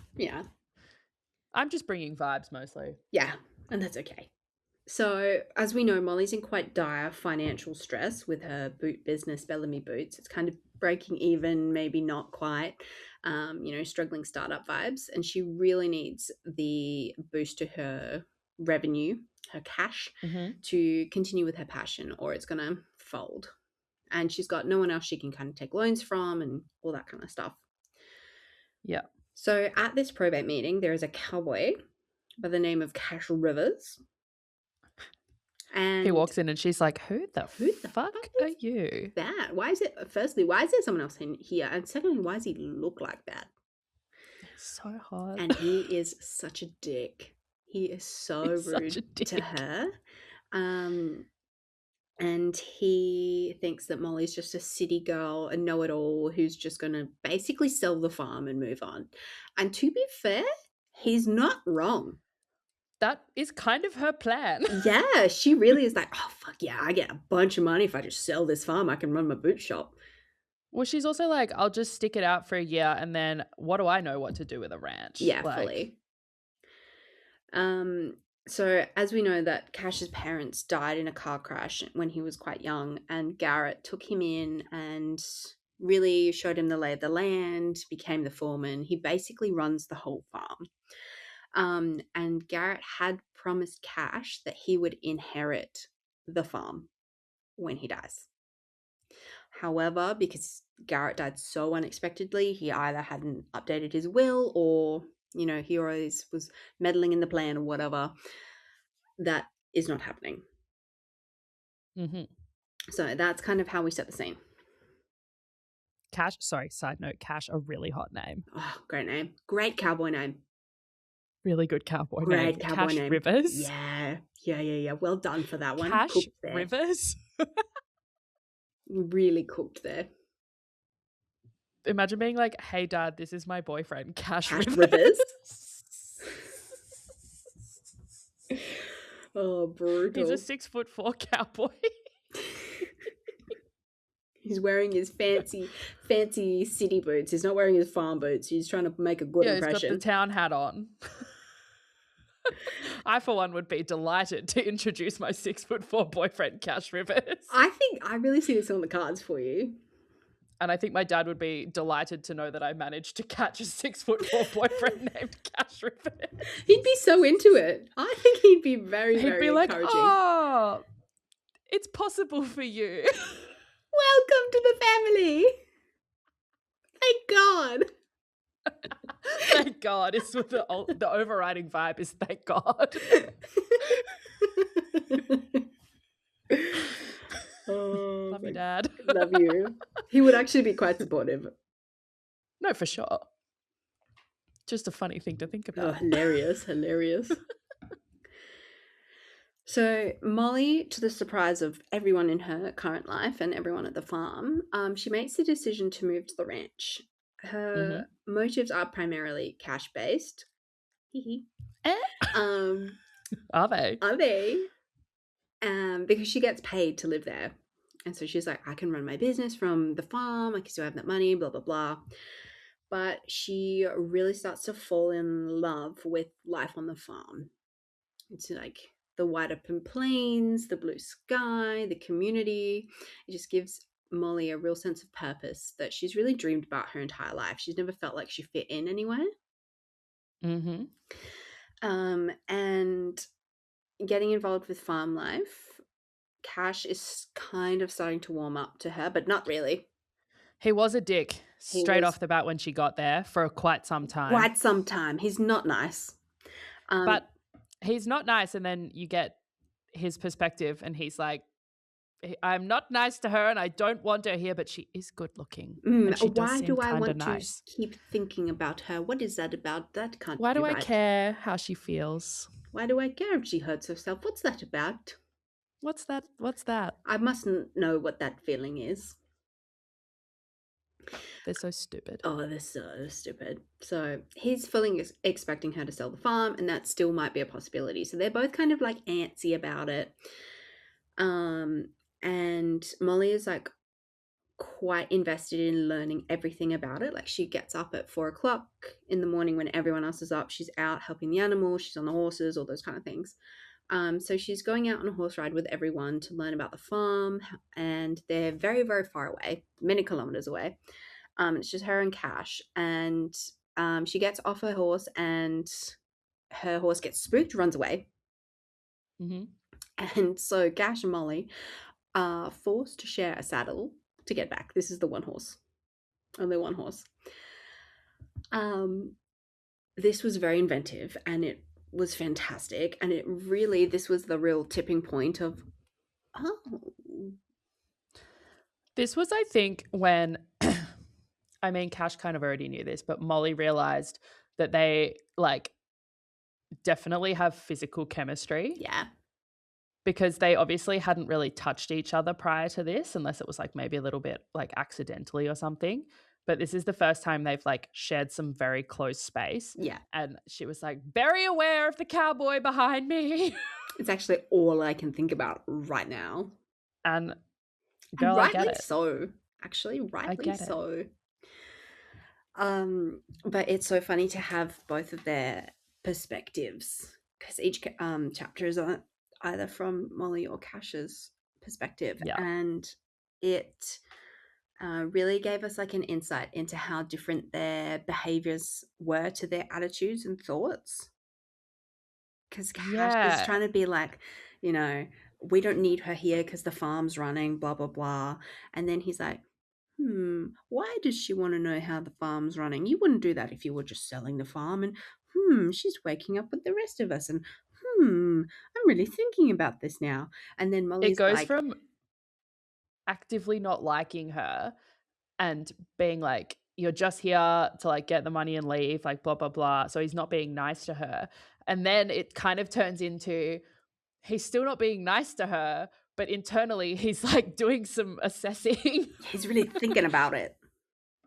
S2: I'm just bringing vibes mostly.
S1: Yeah, and that's okay. So, as we know, Mollie's in quite dire financial stress with her boot business, Bellamy Boots. It's kind of breaking even, maybe not quite, struggling startup vibes. And she really needs the boost to her revenue, her cash, to continue with her passion, or it's going to fold. And she's got no one else she can kind of take loans from and all that kind of stuff.
S2: Yeah.
S1: So, at this probate meeting, there is a cowboy by the name of Cash Rivers. And
S2: he walks in and she's like, who the fuck are you?
S1: That? Why is it, firstly, why is there someone else in here? And secondly, why does he look like that?
S2: So hot.
S1: And he is such a dick. He is so rude to her. And he thinks that Mollie's just a city girl, a know-it-all who's just going to basically sell the farm and move on. And to be fair, he's not wrong.
S2: That is kind of her plan.
S1: Yeah, she really is like, oh, fuck yeah, I get a bunch of money if I just sell this farm. I can run my boot shop.
S2: Well, she's also like, I'll just stick it out for a year and then what do I know what to do with a ranch?
S1: Yeah, fully. So as we know that Cash's parents died in a car crash when he was quite young, and Garrett took him in and really showed him the lay of the land, became the foreman. He basically runs the whole farm. And Garrett had promised Cash that he would inherit the farm when he dies. However, because Garrett died so unexpectedly, he either hadn't updated his will or, he always was meddling in the plan or whatever. That is not happening.
S2: Mm-hmm.
S1: So that's kind of how we set the scene.
S2: Cash, sorry, side note, Cash, a really hot name.
S1: Oh, great name. Great cowboy name.
S2: Really good cowboy name.
S1: Great cowboy
S2: Cash
S1: name.
S2: Rivers.
S1: Yeah. Well done for that one.
S2: Cash Rivers.
S1: Really cooked there.
S2: Imagine being like, hey dad, this is my boyfriend, Cash Rivers.
S1: Oh, brutal.
S2: He's a 6'4" cowboy.
S1: He's wearing his fancy city boots. He's not wearing his farm boots. He's trying to make a good impression.
S2: He's got the town hat on. I, for one, would be delighted to introduce my 6'4" boyfriend, Cash Rivers.
S1: I really see this on the cards for you.
S2: And I think my dad would be delighted to know that I managed to catch a 6'4" boyfriend named Cash Rivers.
S1: He'd be so into it. I think he'd be very,
S2: he'd
S1: very
S2: be like,
S1: encouraging.
S2: Oh, it's possible for you.
S1: Welcome to the family. Thank God.
S2: Thank God. It's what the overriding vibe is. Thank God.
S1: Oh,
S2: love you, Dad.
S1: Love you. He would actually be quite supportive.
S2: No, for sure. Just a funny thing to think about.
S1: Oh, hilarious. So Mollie, to the surprise of everyone in her current life and everyone at the farm, she makes the decision to move to the ranch. Her motives are primarily cash-based.
S2: Are they?
S1: Because she gets paid to live there. And so she's like, I can run my business from the farm. I can still have that money, blah, blah, blah. but she really starts to fall in love with life on the farm. It's like the wide open plains, the blue sky, the community. It just gives Molly a real sense of purpose that she's really dreamed about her entire life. She's never felt like she fit in anywhere.
S2: Mm-hmm.
S1: And getting involved with farm life, Cash is kind of starting to warm up to her, but not really.
S2: He was a dick
S1: He
S2: straight
S1: was
S2: off the bat when she got there for quite some time.
S1: quite some time. He's not nice.
S2: But he's not nice, and then you get his perspective, and he's like, I'm not nice to her and I don't want her here, but she is good looking and she does
S1: Why
S2: seem
S1: do I
S2: kind of
S1: want to
S2: nice.
S1: keep thinking about her? What is that about? That can't
S2: Why
S1: be
S2: do I
S1: right.
S2: care how she feels?
S1: Why do I care if she hurts herself? What's that about?
S2: What's that? What's that?
S1: I mustn't know what that feeling is.
S2: They're so stupid.
S1: Oh, they're so stupid. So he's fully expecting her to sell the farm, and that still might be a possibility. So they're both kind of like antsy about it. And Molly is like quite invested in learning everything about it. Like she gets up at 4 o'clock in the morning when everyone else is up. She's out helping the animals. She's on the horses, all those kind of things. So she's going out on a horse ride with everyone to learn about the farm, and they're very, very far away, many kilometers away. It's just her and Cash, and she gets off her horse, and her horse gets spooked, runs away,
S2: Mm-hmm.
S1: and so Cash and Molly are forced to share a saddle to get back. This is the one horse, only one horse. This was very inventive, and it was fantastic, and this was the real tipping point of, oh,
S2: This was, I think, when I mean, Cash kind of already knew this, but Molly realized that they like definitely have physical chemistry
S1: yeah,
S2: because they obviously hadn't really touched each other prior to this, unless it was like maybe a little bit like accidentally or something. But this is the first time they've like shared some very close space.
S1: yeah.
S2: And she was like, very aware of the cowboy behind me.
S1: It's actually all I can think about right now.
S2: And
S1: And
S2: girl, I get
S1: rightly
S2: it.
S1: so. Actually,
S2: I
S1: rightly
S2: get it.
S1: so. But it's so funny to have both of their perspectives because each chapter is on either from Molly or Cash's perspective,
S2: Yeah.
S1: and it really gave us like an insight into how different their behaviors were to their attitudes and thoughts. Because Cash is
S2: Yeah.
S1: trying to be like, you know, we don't need her here because the farm's running, blah blah blah, and then he's like, why does she want to know how the farm's running? You wouldn't do that if you were just selling the farm. And she's waking up with the rest of us. And I'm really thinking about this now. And then
S2: It
S1: Molly's
S2: goes
S1: like,
S2: from actively not liking her and being like, you're just here to like get the money and leave, like blah, blah, blah. So he's not being nice to her. And then it kind of turns into he's still not being nice to her, but internally he's like doing some assessing.
S1: he's really thinking about it.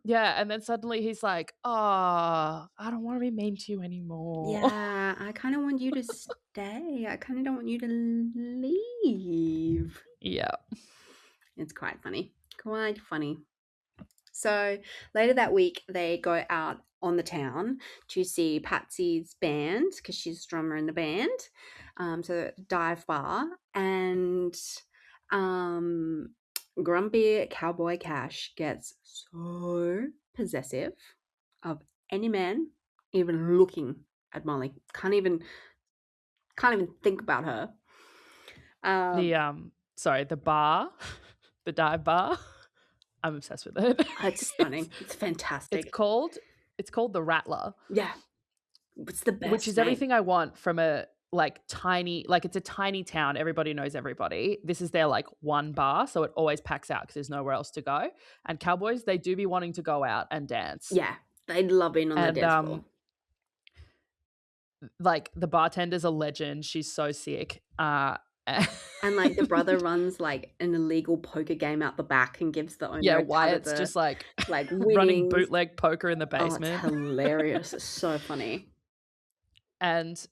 S2: Yeah. And then suddenly he's like, oh, I don't want to be mean to you anymore.
S1: Yeah, I kind of want you to stay. I kind of don't want you to leave.
S2: Yeah.
S1: It's quite funny. Quite funny. So later that week, they go out on the town to see Patsy's band because she's a drummer in the band. So dive bar, and grumpy cowboy Cash gets so possessive of any man even looking at Molly. Can't even think about her.
S2: The bar, the dive bar. I'm obsessed with it.
S1: It's stunning. It's fantastic.
S2: It's called the Rattler.
S1: Yeah, it's the best
S2: Which is
S1: name.
S2: everything I want from a like tiny, like it's a tiny town. Everybody knows everybody. This is their like one bar, so it always packs out because there's nowhere else to go. And cowboys, they do be wanting to go out and dance.
S1: Yeah, they'd love being on the
S2: And
S1: dance floor.
S2: like the bartender's a legend. She's so sick.
S1: And like the brother runs like an illegal poker game out the back and gives the owner
S2: yeah,
S1: a cut of
S2: Wyatt's
S1: the
S2: just like running
S1: winnings.
S2: bootleg poker in the
S1: Oh, it's
S2: basement.
S1: hilarious. It's so funny.
S2: And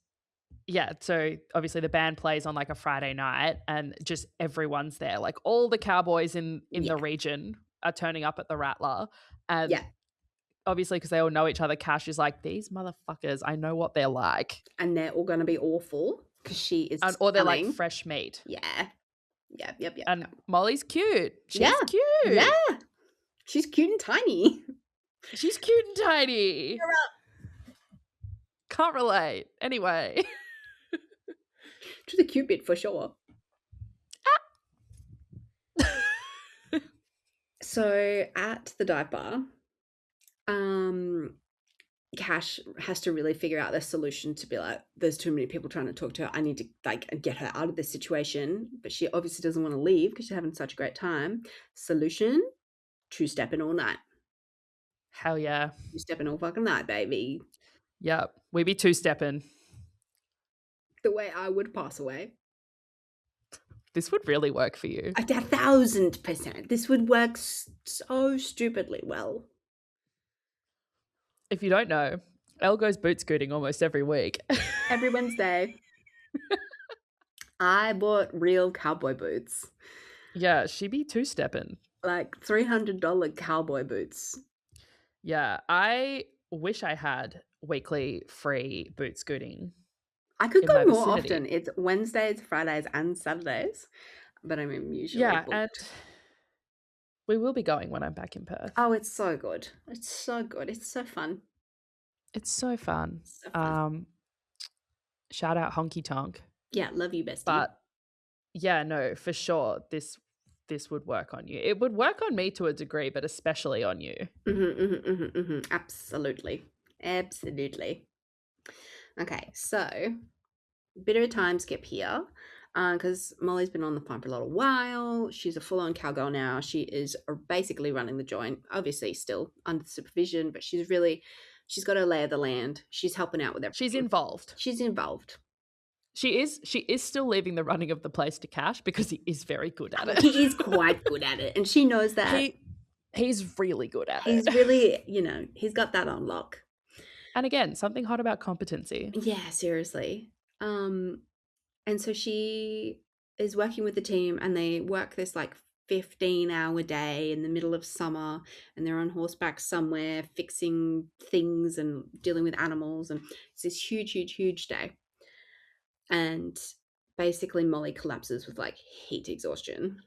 S2: yeah, so obviously the band plays on like a Friday night and just everyone's there. Like all the cowboys in the region are turning up at the Rattler. And
S1: Yeah.
S2: obviously because they all know each other, Cash is like, these motherfuckers, I know what they're like.
S1: And they're all going to be awful because she is
S2: Or they're like
S1: stunning.
S2: fresh meat.
S1: Yeah. Yep, yep, yep,
S2: And
S1: yep.
S2: Molly's cute.
S1: Yeah.
S2: She's
S1: Yeah.
S2: cute.
S1: She's cute and tiny.
S2: She's cute and tiny. Can't relate. Anyway.
S1: She's a cute bit for sure. So at the dive bar, Cash has to really figure out the solution to be like, there's too many people trying to talk to her. I need to like get her out of this situation. But she obviously doesn't want to leave because she's having such a great time. Solution, two-stepping all night.
S2: Hell yeah.
S1: Two-stepping all fucking night, baby.
S2: Yep. We be two-stepping.
S1: The way I would pass away.
S2: This would really work for you.
S1: 1,000%. This would work so stupidly well.
S2: If you don't know, Elle goes boot scooting almost every week.
S1: Every Wednesday. I bought real cowboy boots.
S2: Yeah, she be two-stepping.
S1: Like $300 cowboy boots.
S2: Yeah, I wish I had weekly free boot scooting.
S1: I could
S2: in
S1: go
S2: my
S1: more
S2: vicinity.
S1: often. It's Wednesdays, Fridays, and Saturdays. But I'm usually
S2: Yeah,
S1: booked.
S2: and we will be going when I'm back in Perth.
S1: Oh, it's so good. It's so good. It's so fun.
S2: It's so fun.
S1: So fun.
S2: Shout out Honky Tonk.
S1: Yeah, love you, bestie.
S2: But yeah, no, for sure, this would work on you. It would work on me to a degree, but especially on you.
S1: Absolutely. Absolutely. Okay, so bit of a time skip here because Mollie's been on the farm for a little while. She's a full-on cowgirl now. She is basically running the joint, obviously still under supervision, but she's got her lay of the land. She's helping out with everything.
S2: She's involved.
S1: She's involved.
S2: She is still leaving the running of the place to Cash because he is very good at it.
S1: He is quite good at it, and she knows that.
S2: He's really good at it.
S1: He's really, he's got that on lock.
S2: And again, something hot about competency.
S1: Yeah, seriously. And so she is working with the team, and they work this like 15-hour day in the middle of summer, and they're on horseback somewhere fixing things and dealing with animals, and it's this huge day. And basically Mollie collapses with like heat exhaustion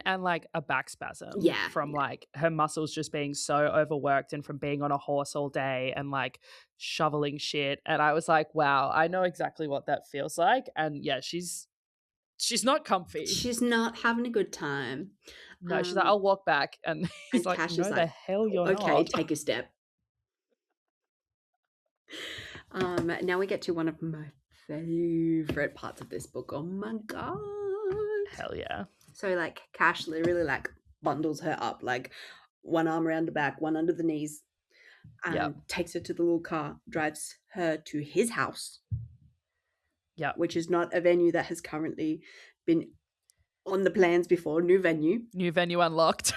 S2: And like a back spasm.
S1: Yeah,
S2: From like her muscles just being so overworked and from being on a horse all day and like shoveling shit. And I was like, wow, I know exactly what that feels like. And yeah, she's not comfy.
S1: She's not having a good time.
S2: No, she's like, I'll walk back. And he's like,
S1: Cash
S2: no,
S1: is
S2: the
S1: like,
S2: hell you're not.
S1: okay, take a step. Now we get to one of my favorite parts of this book. Oh my god.
S2: Hell yeah.
S1: So like Cash literally like bundles her up, like one arm around the back, one under the knees, and takes her to the little car, drives her to his house.
S2: Yeah.
S1: Which is not a venue that has currently been on the plans before. New venue.
S2: New venue unlocked.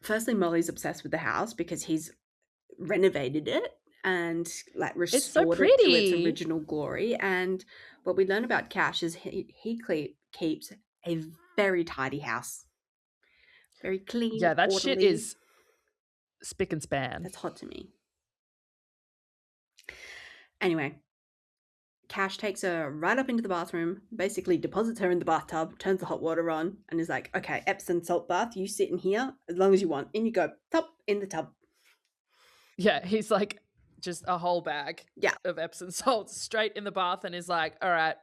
S1: Firstly, Mollie's obsessed with the house because he's renovated it and like restored it to its original glory. And what we learn about Cash is he keeps a very tidy house. Very clean.
S2: Yeah, that
S1: orderly.
S2: shit is spick and span.
S1: That's hot to me. Anyway, Cash takes her right up into the bathroom, basically deposits her in the bathtub, turns the hot water on, and is like, okay, Epsom salt bath, you sit in here as long as you want. In you go, top in the tub.
S2: Yeah, he's like just a whole bag of Epsom salts straight in the bath and is like, all right,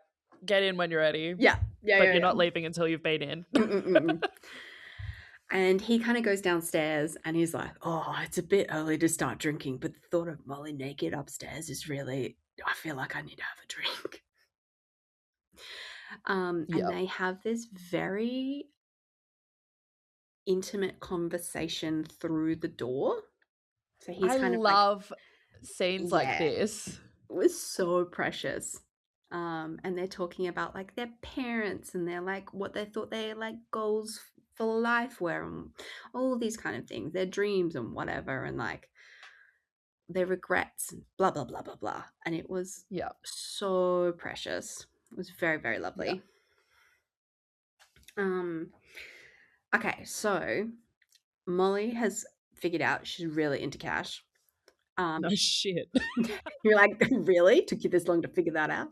S2: get in when you're ready.
S1: Yeah.
S2: But you're not leaving until you've been in.
S1: And he kind of goes downstairs and he's like, oh, it's a bit early to start drinking, but the thought of Mollie naked upstairs is really, I feel like I need to have a drink. And they have this very intimate conversation through the door. So he's kind of
S2: love scenes like this.
S1: It was so precious. And they're talking about like their parents and their like what they thought their like goals for life were and all these kind of things, their dreams and whatever, and like their regrets and blah blah blah blah blah. And it was so precious. It was very, very lovely. Okay, so Molly has figured out she's really into cash.
S2: No shit.
S1: You're like, really? Took you this long to figure that out?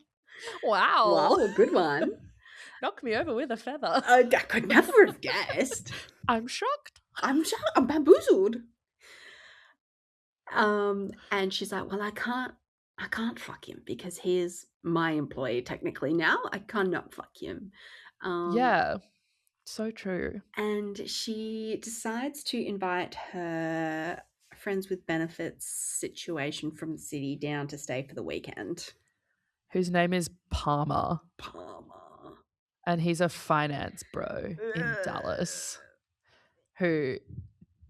S2: Wow.
S1: Wow, good one.
S2: Knock me over with a feather.
S1: I could never have guessed.
S2: I'm shocked.
S1: I'm shocked. I'm bamboozled. And she's like, well, I can't fuck him because he is my employee technically now. I cannot fuck him. Um,
S2: Yeah, so true.
S1: and she decides to invite her friends with benefits situation from the city down to stay for the weekend.
S2: Whose name is Palmer,
S1: Palmer.
S2: and he's a finance bro in Dallas who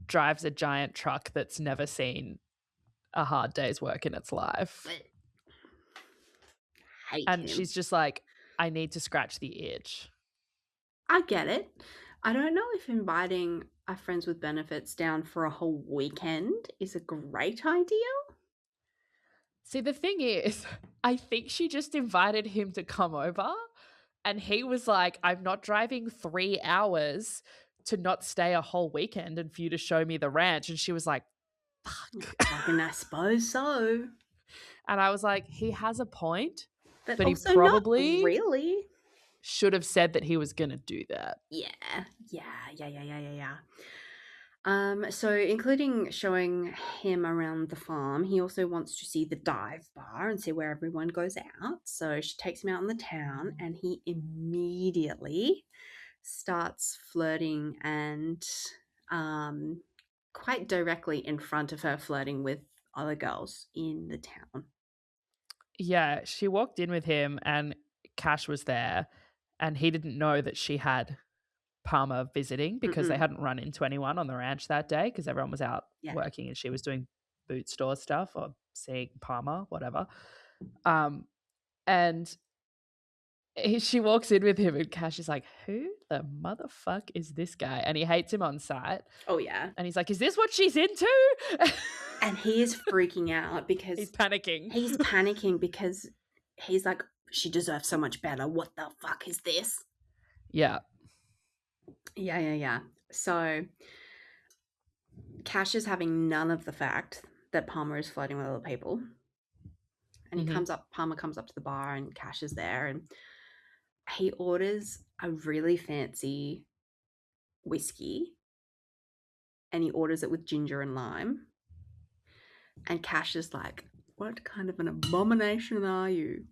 S2: drives a giant truck that's never seen a hard day's work in its life.
S1: Hate
S2: And
S1: him.
S2: she's just like, I need to scratch the itch.
S1: I get it. I don't know if inviting our friends with benefits down for a whole weekend is a great idea.
S2: See, the thing is, I think she just invited him to come over, and he was like, I'm not driving 3 hours to not stay a whole weekend and for you to show me the ranch. And she was like, fuck.
S1: Fucking, I suppose so.
S2: And I was like, he has a point,
S1: But
S2: but he
S1: also not
S2: probably
S1: really.
S2: should have said that he was going to do that.
S1: Yeah. So including showing him around the farm, he also wants to see the dive bar and see where everyone goes out. So she takes him out in the town and he immediately starts flirting and quite directly in front of her flirting with other girls in the town.
S2: Yeah, she walked in with him and Cash was there, and he didn't know that she had Palmer visiting because they
S1: Mm-mm.
S2: hadn't run into anyone on the ranch that day because everyone was out
S1: Yeah.
S2: working and she was doing boot store stuff or seeing Palmer, whatever. And she walks in with him and Cash is like, who the motherfuck is this guy? And he hates him on sight.
S1: Oh, yeah.
S2: And he's like, is this what she's into?
S1: And he is freaking out
S2: He's
S1: because
S2: panicking.
S1: he's like, she deserves so much better. What the fuck is this?
S2: Yeah.
S1: Yeah. So Cash is having none of the fact that Palmer is flirting with other people. And Palmer comes up to the bar and Cash is there and he orders a really fancy whiskey and he orders it with ginger and lime. And Cash is like, what kind of an abomination are you?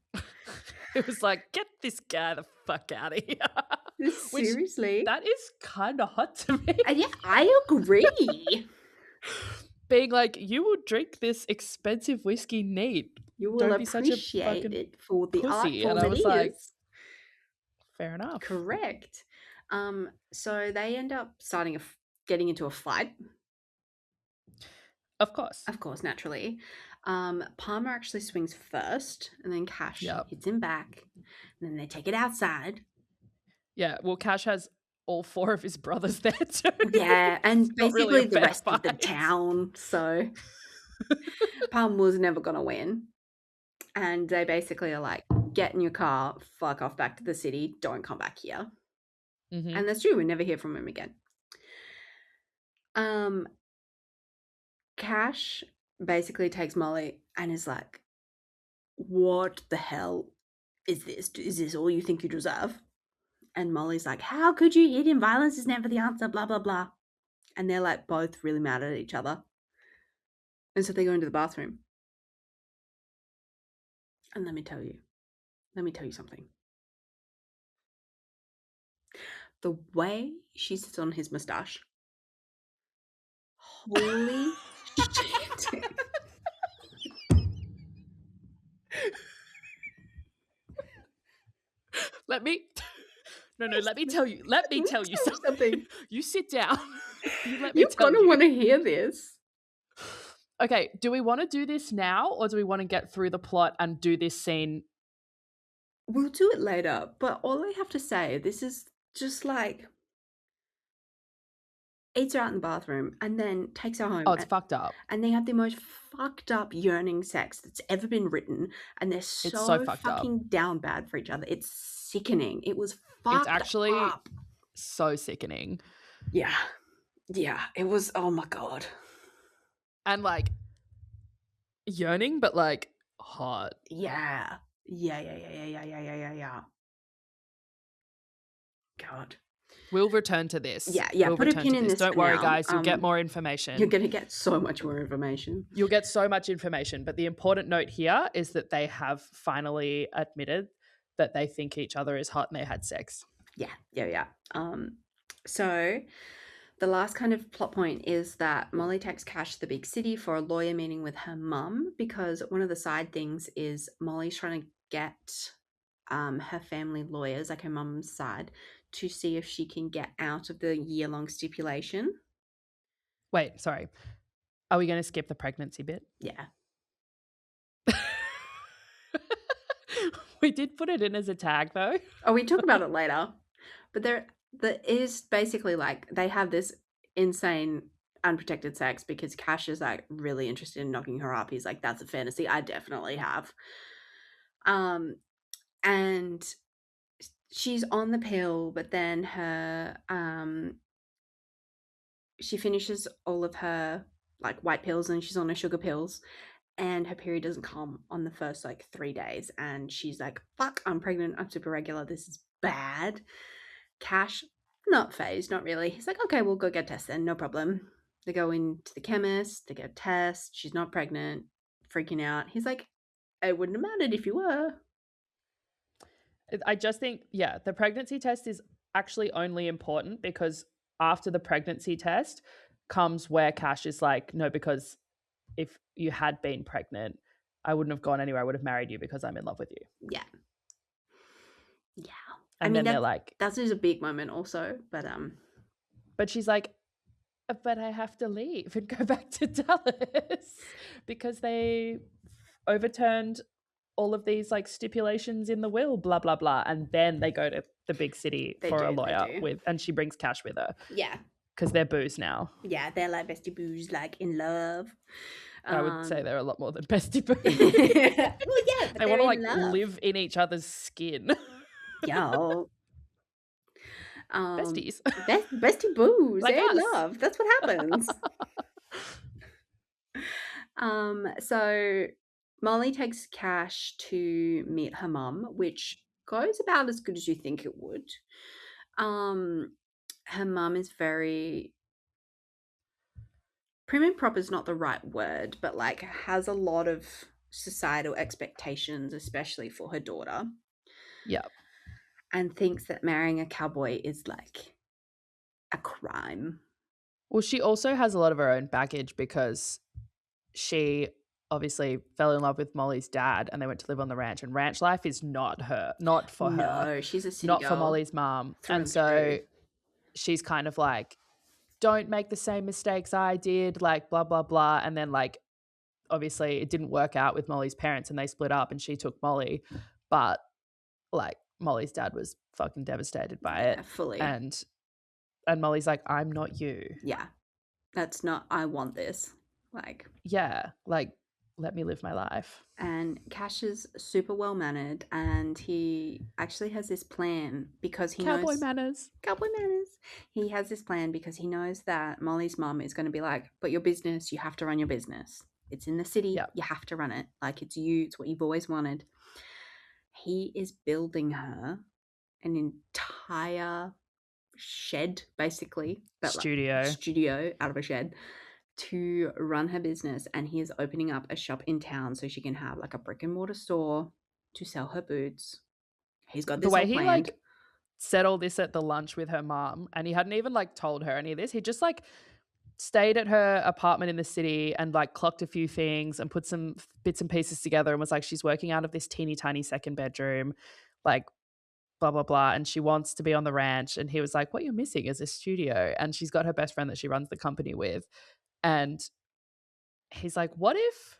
S2: It was like, get this guy the fuck out of here. Which,
S1: seriously?
S2: that is kind of hot to me.
S1: Yeah, I agree.
S2: Being like, you will drink this expensive whiskey neat.
S1: You will
S2: Don't be such a
S1: appreciate
S2: fucking
S1: it for the art
S2: pussy.
S1: form
S2: And I
S1: it
S2: was like,
S1: is.
S2: fair enough.
S1: Correct. So they end up getting into a fight.
S2: Of course.
S1: Of course, naturally. Palmer actually swings first, and then Cash
S2: Yep.
S1: hits him back. And then they take it outside.
S2: Yeah, well, Cash has all 4 of his brothers there too.
S1: Yeah, and
S2: It's not
S1: basically
S2: really a
S1: the
S2: fair
S1: rest of the
S2: fight.
S1: town. So Palmer was never going to win. And they basically are like, get in your car, fuck off back to the city, don't come back here.
S2: Mhm.
S1: And that's true, we never hear from him again. Cash basically takes Molly and is like, what the hell is this? Is this all you think you deserve? And Molly's like, how could you hit him? Violence is never the answer, blah, blah, blah. And they're like both really mad at each other. And so they go into the bathroom. And let me tell you something. The way she sits on his mustache, holy shit.
S2: Let me tell you. Let me tell you something. You sit down. Let me
S1: You're
S2: tell
S1: gonna
S2: you.
S1: want to hear this.
S2: Okay, do we want to do this now or do we want to get through the plot and do this scene?
S1: We'll do it later, but all I have to say, this is just like, eats her out in the bathroom and then takes her home.
S2: Oh, it's fucked up.
S1: And they have the most fucked up yearning sex that's ever been written. And they're so fucking down bad for each other. It's sickening. It was fucked
S2: It's actually
S1: up.
S2: so sickening.
S1: Yeah. Yeah. It was, oh my God.
S2: And like yearning, but like hot.
S1: Yeah. Yeah, yeah, yeah, yeah, yeah, yeah, yeah, yeah, yeah. God.
S2: We'll return to this.
S1: Yeah, yeah.
S2: We'll
S1: Put a
S2: return
S1: pin
S2: to
S1: in
S2: this.
S1: this
S2: Don't
S1: for
S2: worry,
S1: now.
S2: guys. You'll get more
S1: You're
S2: information.
S1: gonna get so much more information.
S2: You'll get so much information. But the important note here is that they have finally admitted that they think each other is hot and they had sex.
S1: Yeah, yeah, yeah. So the last kind of plot point is that Molly takes Cash to the big city for a lawyer meeting with her mum, because one of the side things is Molly's trying to get her family lawyers, like her mum's side, to see if she can get out of the year-long stipulation.
S2: Wait, sorry. Are we going to skip the pregnancy bit?
S1: Yeah.
S2: We did put it in as a tag though.
S1: Oh, we talk about it later. But there is basically like they have this insane unprotected sex because Cash is like really interested in knocking her up. He's like, that's a fantasy I definitely have. And she's on the pill, but then her she finishes all of her like white pills and she's on her sugar pills, and her period doesn't come on the first like 3 days, and she's like, fuck, I'm pregnant, I'm super regular, this is bad. Cash, not phased, not really. He's like, okay, we'll go get tested then, no problem. They go into the chemist, they get a test, she's not pregnant, freaking out. He's like, it wouldn't have mattered if you were.
S2: I just think, yeah, the pregnancy test is actually only important because after the pregnancy test comes where Cash is like, no, because if you had been pregnant, I wouldn't have gone anywhere. I would have married you because I'm in love with you.
S1: Yeah. Yeah. I
S2: And
S1: mean,
S2: then they're like,
S1: that's just a big moment also,
S2: but she's like, but I have to leave and go back to Dallas because they overturned all of these like stipulations in the will, blah blah blah, and then they go to the big city
S1: they
S2: for a
S1: do, they
S2: lawyer
S1: do.
S2: with, and she brings Cash with her
S1: Yeah.
S2: because they're booze now.
S1: Yeah, they're like bestie boos, like in love.
S2: I would say they're a lot more than bestie booze.
S1: Well, yeah, but
S2: They
S1: they're
S2: want to
S1: in
S2: like
S1: love.
S2: live in each other's skin.
S1: Yo.
S2: Besties.
S1: Bestie boos,
S2: Like
S1: they're in
S2: us.
S1: love. That's what happens. So Molly takes Cash to meet her mum, which goes about as good as you think it would. Her mum is very prim and proper is not the right word, but like has a lot of societal expectations, especially for her daughter,
S2: Yeah.
S1: and thinks that marrying a cowboy is like a crime.
S2: Well, she also has a lot of her own baggage because she obviously fell in love with Molly's dad and they went to live on the ranch, and ranch life is not for her,
S1: No, she's a city
S2: not for
S1: girl
S2: Molly's mom.
S1: through
S2: And
S1: and through.
S2: so she's kind of like, don't make the same mistakes I did, like blah blah blah. And then like obviously it didn't work out with Molly's parents and they split up and she took Molly, but like Molly's dad was fucking devastated by
S1: Yeah,
S2: it.
S1: fully.
S2: And Molly's like, I'm not you.
S1: Yeah, that's not, I want this. Like,
S2: Yeah, like let me live my life.
S1: and Cash is super well mannered, and he actually has this plan because he
S2: Cowboy
S1: knows
S2: manners.
S1: cowboy manners. He has this plan because he knows that Molly's mum is going to be like, but your business, you have to run your business. It's in the city,
S2: Yeah.
S1: you have to run it. Like, it's you, it's what you've always wanted. He is building her an entire shed, basically, but like
S2: Studio.
S1: studio out of a shed to run her business. And he is opening up a shop in town so she can have like a brick and mortar store to sell her boots. He's got
S2: The
S1: this
S2: way
S1: all
S2: he
S1: planned.
S2: like said all this at the lunch with her mom, and he hadn't even like told her any of this. He just like stayed at her apartment in the city and like clocked a few things and put some bits and pieces together and was like, she's working out of this teeny tiny second bedroom, like blah blah blah, and she wants to be on the ranch. And he was like, what you're missing is a studio. And she's got her best friend that she runs the company with. And he's like, what if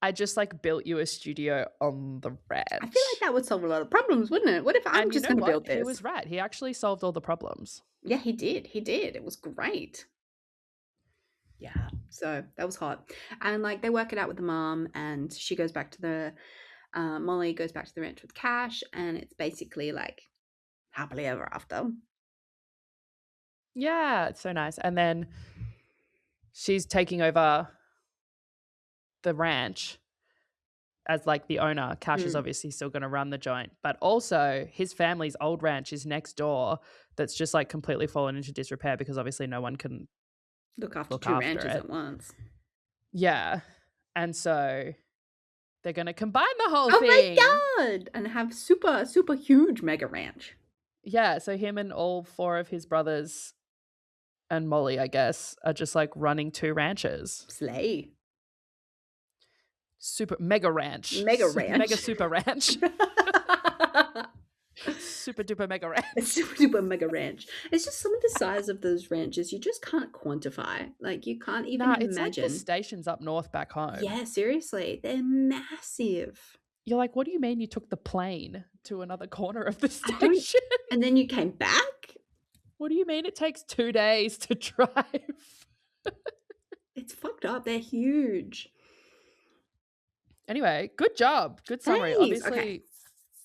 S2: I just like built you a studio on the
S1: I feel like
S2: ranch?
S1: that would solve a lot of problems, wouldn't it? What if I'm
S2: And you
S1: just
S2: know
S1: going to build
S2: what? He
S1: this?
S2: was right. He actually solved all the problems.
S1: Yeah, he did. He did. It was great. Yeah. So that was hot. And like they work it out with the mom, and she goes back to the Molly goes back to the ranch with Cash, and it's basically like happily ever after.
S2: Yeah, it's so nice. And then she's taking over the ranch as like the owner. Cash is
S1: Mm.
S2: obviously still going to run the joint, but also his family's old ranch is next door that's just like completely fallen into disrepair because obviously no one can
S1: Look after
S2: look
S1: two
S2: after
S1: ranches
S2: it.
S1: at once.
S2: Yeah. And so they're going to combine the whole
S1: Oh
S2: thing.
S1: my god! And have super, super huge mega ranch.
S2: Yeah. So him and all four of his brothers and Molly, I guess, are just like running two ranches.
S1: Slay.
S2: Super mega ranch.
S1: Mega
S2: Mega
S1: ranch.
S2: super ranch. Super duper mega
S1: A
S2: ranch.
S1: super duper mega ranch. It's just some of the size of those ranches you just can't quantify. Like you can't even
S2: Nah, it's like the
S1: imagine.
S2: stations up north back home.
S1: Yeah, seriously. They're massive.
S2: You're like, what do you mean you took the plane to another corner of the
S1: I don't
S2: station?
S1: and then you came back?
S2: What do you mean it takes 2 days to drive?
S1: It's fucked up. They're huge.
S2: Anyway, good job. Good summary.
S1: Thanks. Okay.
S2: Obviously,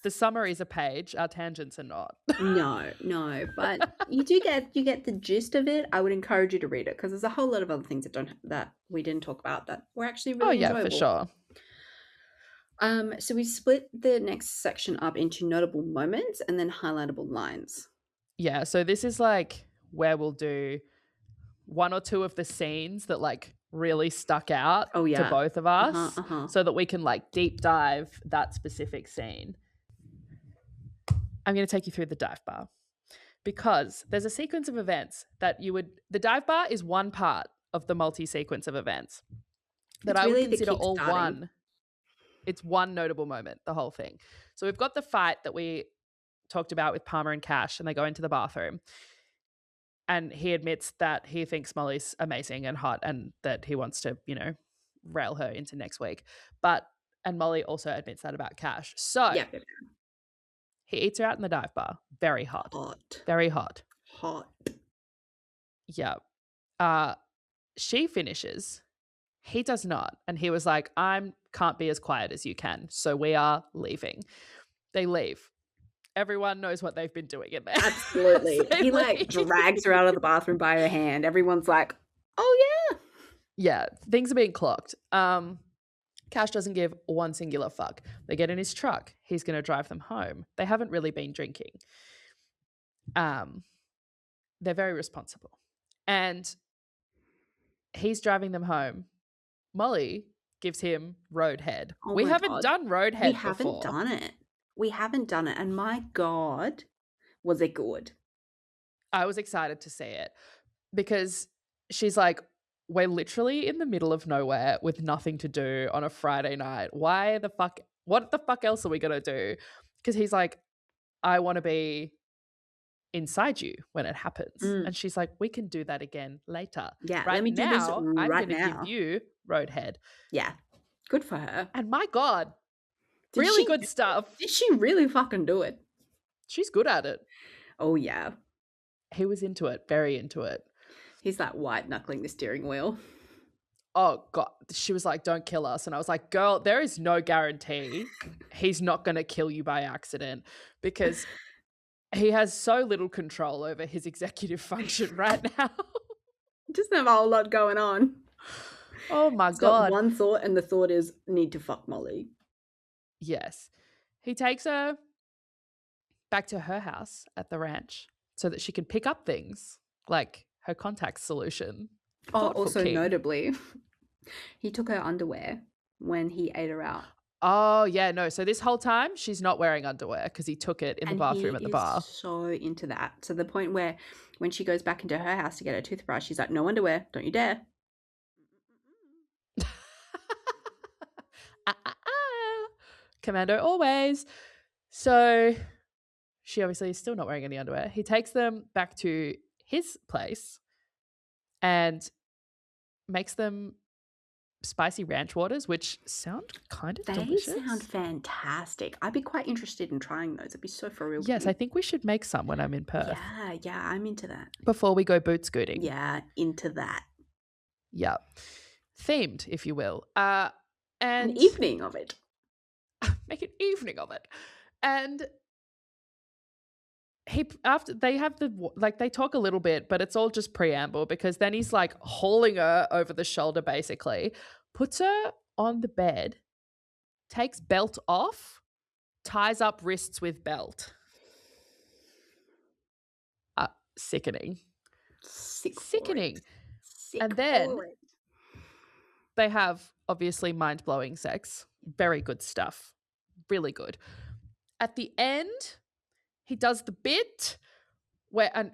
S2: the summaries are page, our tangents are not.
S1: No, no, but you get the gist of it. I would encourage you to read it because there's a whole lot of other things that we didn't talk about that were actually
S2: Oh,
S1: really
S2: yeah, for
S1: enjoyable.
S2: sure.
S1: So we split the next section up into notable moments and then highlightable lines.
S2: Yeah, so this is like where we'll do one or two of the scenes that like really stuck out
S1: Oh
S2: to
S1: yeah.
S2: both of
S1: Uh-huh,
S2: us
S1: uh-huh.
S2: so that we can like deep dive that specific scene. I'm going to take you through the dive bar because there's a sequence of events that the dive bar is one part of the multi-sequence of events that
S1: It's
S2: I would
S1: really the
S2: consider all
S1: kick-starting.
S2: one. It's one notable moment, the whole thing. So we've got the fight that we talked about with Palmer and Cash, and they go into the bathroom. And he admits that he thinks Molly's amazing and hot and that he wants to, rail her into next week. And Molly also admits that about Cash. So
S1: Yeah,
S2: he eats her out in the dive bar. Very hot.
S1: hot.
S2: Very hot.
S1: Hot.
S2: Yeah. She finishes. He does not. And he was like, I can't be as quiet as you can. So we are leaving. They leave. Everyone knows what they've been doing in there.
S1: Absolutely.
S2: They
S1: He like
S2: leave.
S1: drags her out of the bathroom by her hand. Everyone's like, "Oh yeah."
S2: Yeah, things are being clocked. Cash doesn't give one singular fuck. They get in his truck. He's going to drive them home. They haven't really been drinking. They're very responsible. And he's driving them home. Molly gives him roadhead.
S1: Oh
S2: We
S1: my
S2: haven't
S1: god.
S2: done roadhead
S1: We
S2: before.
S1: haven't done it. We haven't done it. And my god, was it good.
S2: I was excited to see it because she's like, we're literally in the middle of nowhere with nothing to do on a Friday night. What the fuck else are we going to do? Because he's like, I want to be inside you when it happens.
S1: Mm.
S2: And she's like, we can do that again later.
S1: Yeah,
S2: Right
S1: let me do this
S2: now, I'm
S1: right
S2: going to
S1: now.
S2: give you roadhead.
S1: Yeah. Good for her.
S2: And my God,
S1: Did
S2: really
S1: she
S2: good
S1: do
S2: stuff.
S1: it? Did she really fucking do it?
S2: She's good at it.
S1: Oh yeah.
S2: He was into it, very into it.
S1: He's like white knuckling the steering wheel.
S2: Oh God, she was like, don't kill us. And I was like, girl, there is no guarantee he's not going to kill you by accident because he has so little control over his executive function right now.
S1: Doesn't have a whole lot going on.
S2: Oh my
S1: He's got
S2: God.
S1: one thought, and the thought is need to fuck Molly.
S2: Yes. He takes her back to her house at the ranch so that she can pick up things like her contact solution.
S1: Oh,
S2: Thoughtful
S1: also
S2: king.
S1: notably, he took her underwear when he ate her out.
S2: Oh, yeah, no. So this whole time, she's not wearing underwear because he took it in the bathroom at the bar.
S1: So into that. To the point where when she goes back into her house to get her toothbrush, she's like, no underwear. Don't you dare.
S2: Commando always. So she obviously is still not wearing any underwear. He takes them back to his place and makes them spicy ranch waters, which sound kind of delicious.
S1: They sound fantastic. I'd be quite interested in trying those. It'd be so for real.
S2: Yes, I think we should make some when I'm in Perth.
S1: Yeah, I'm into that.
S2: Before we go boot scooting.
S1: Yeah, into that.
S2: Yeah. Themed, if you will. And
S1: an evening of it.
S2: Make an evening of it. And after they have they talk a little bit, but it's all just preamble because then he's like hauling her over the shoulder, basically, puts her on the bed, takes belt off, ties up wrists with belt. Sickening.
S1: Sick for it.
S2: Sickening.
S1: Sick
S2: And then
S1: for it.
S2: they have obviously mind-blowing sex. Very good stuff. Really good. At the end, he does the bit where, and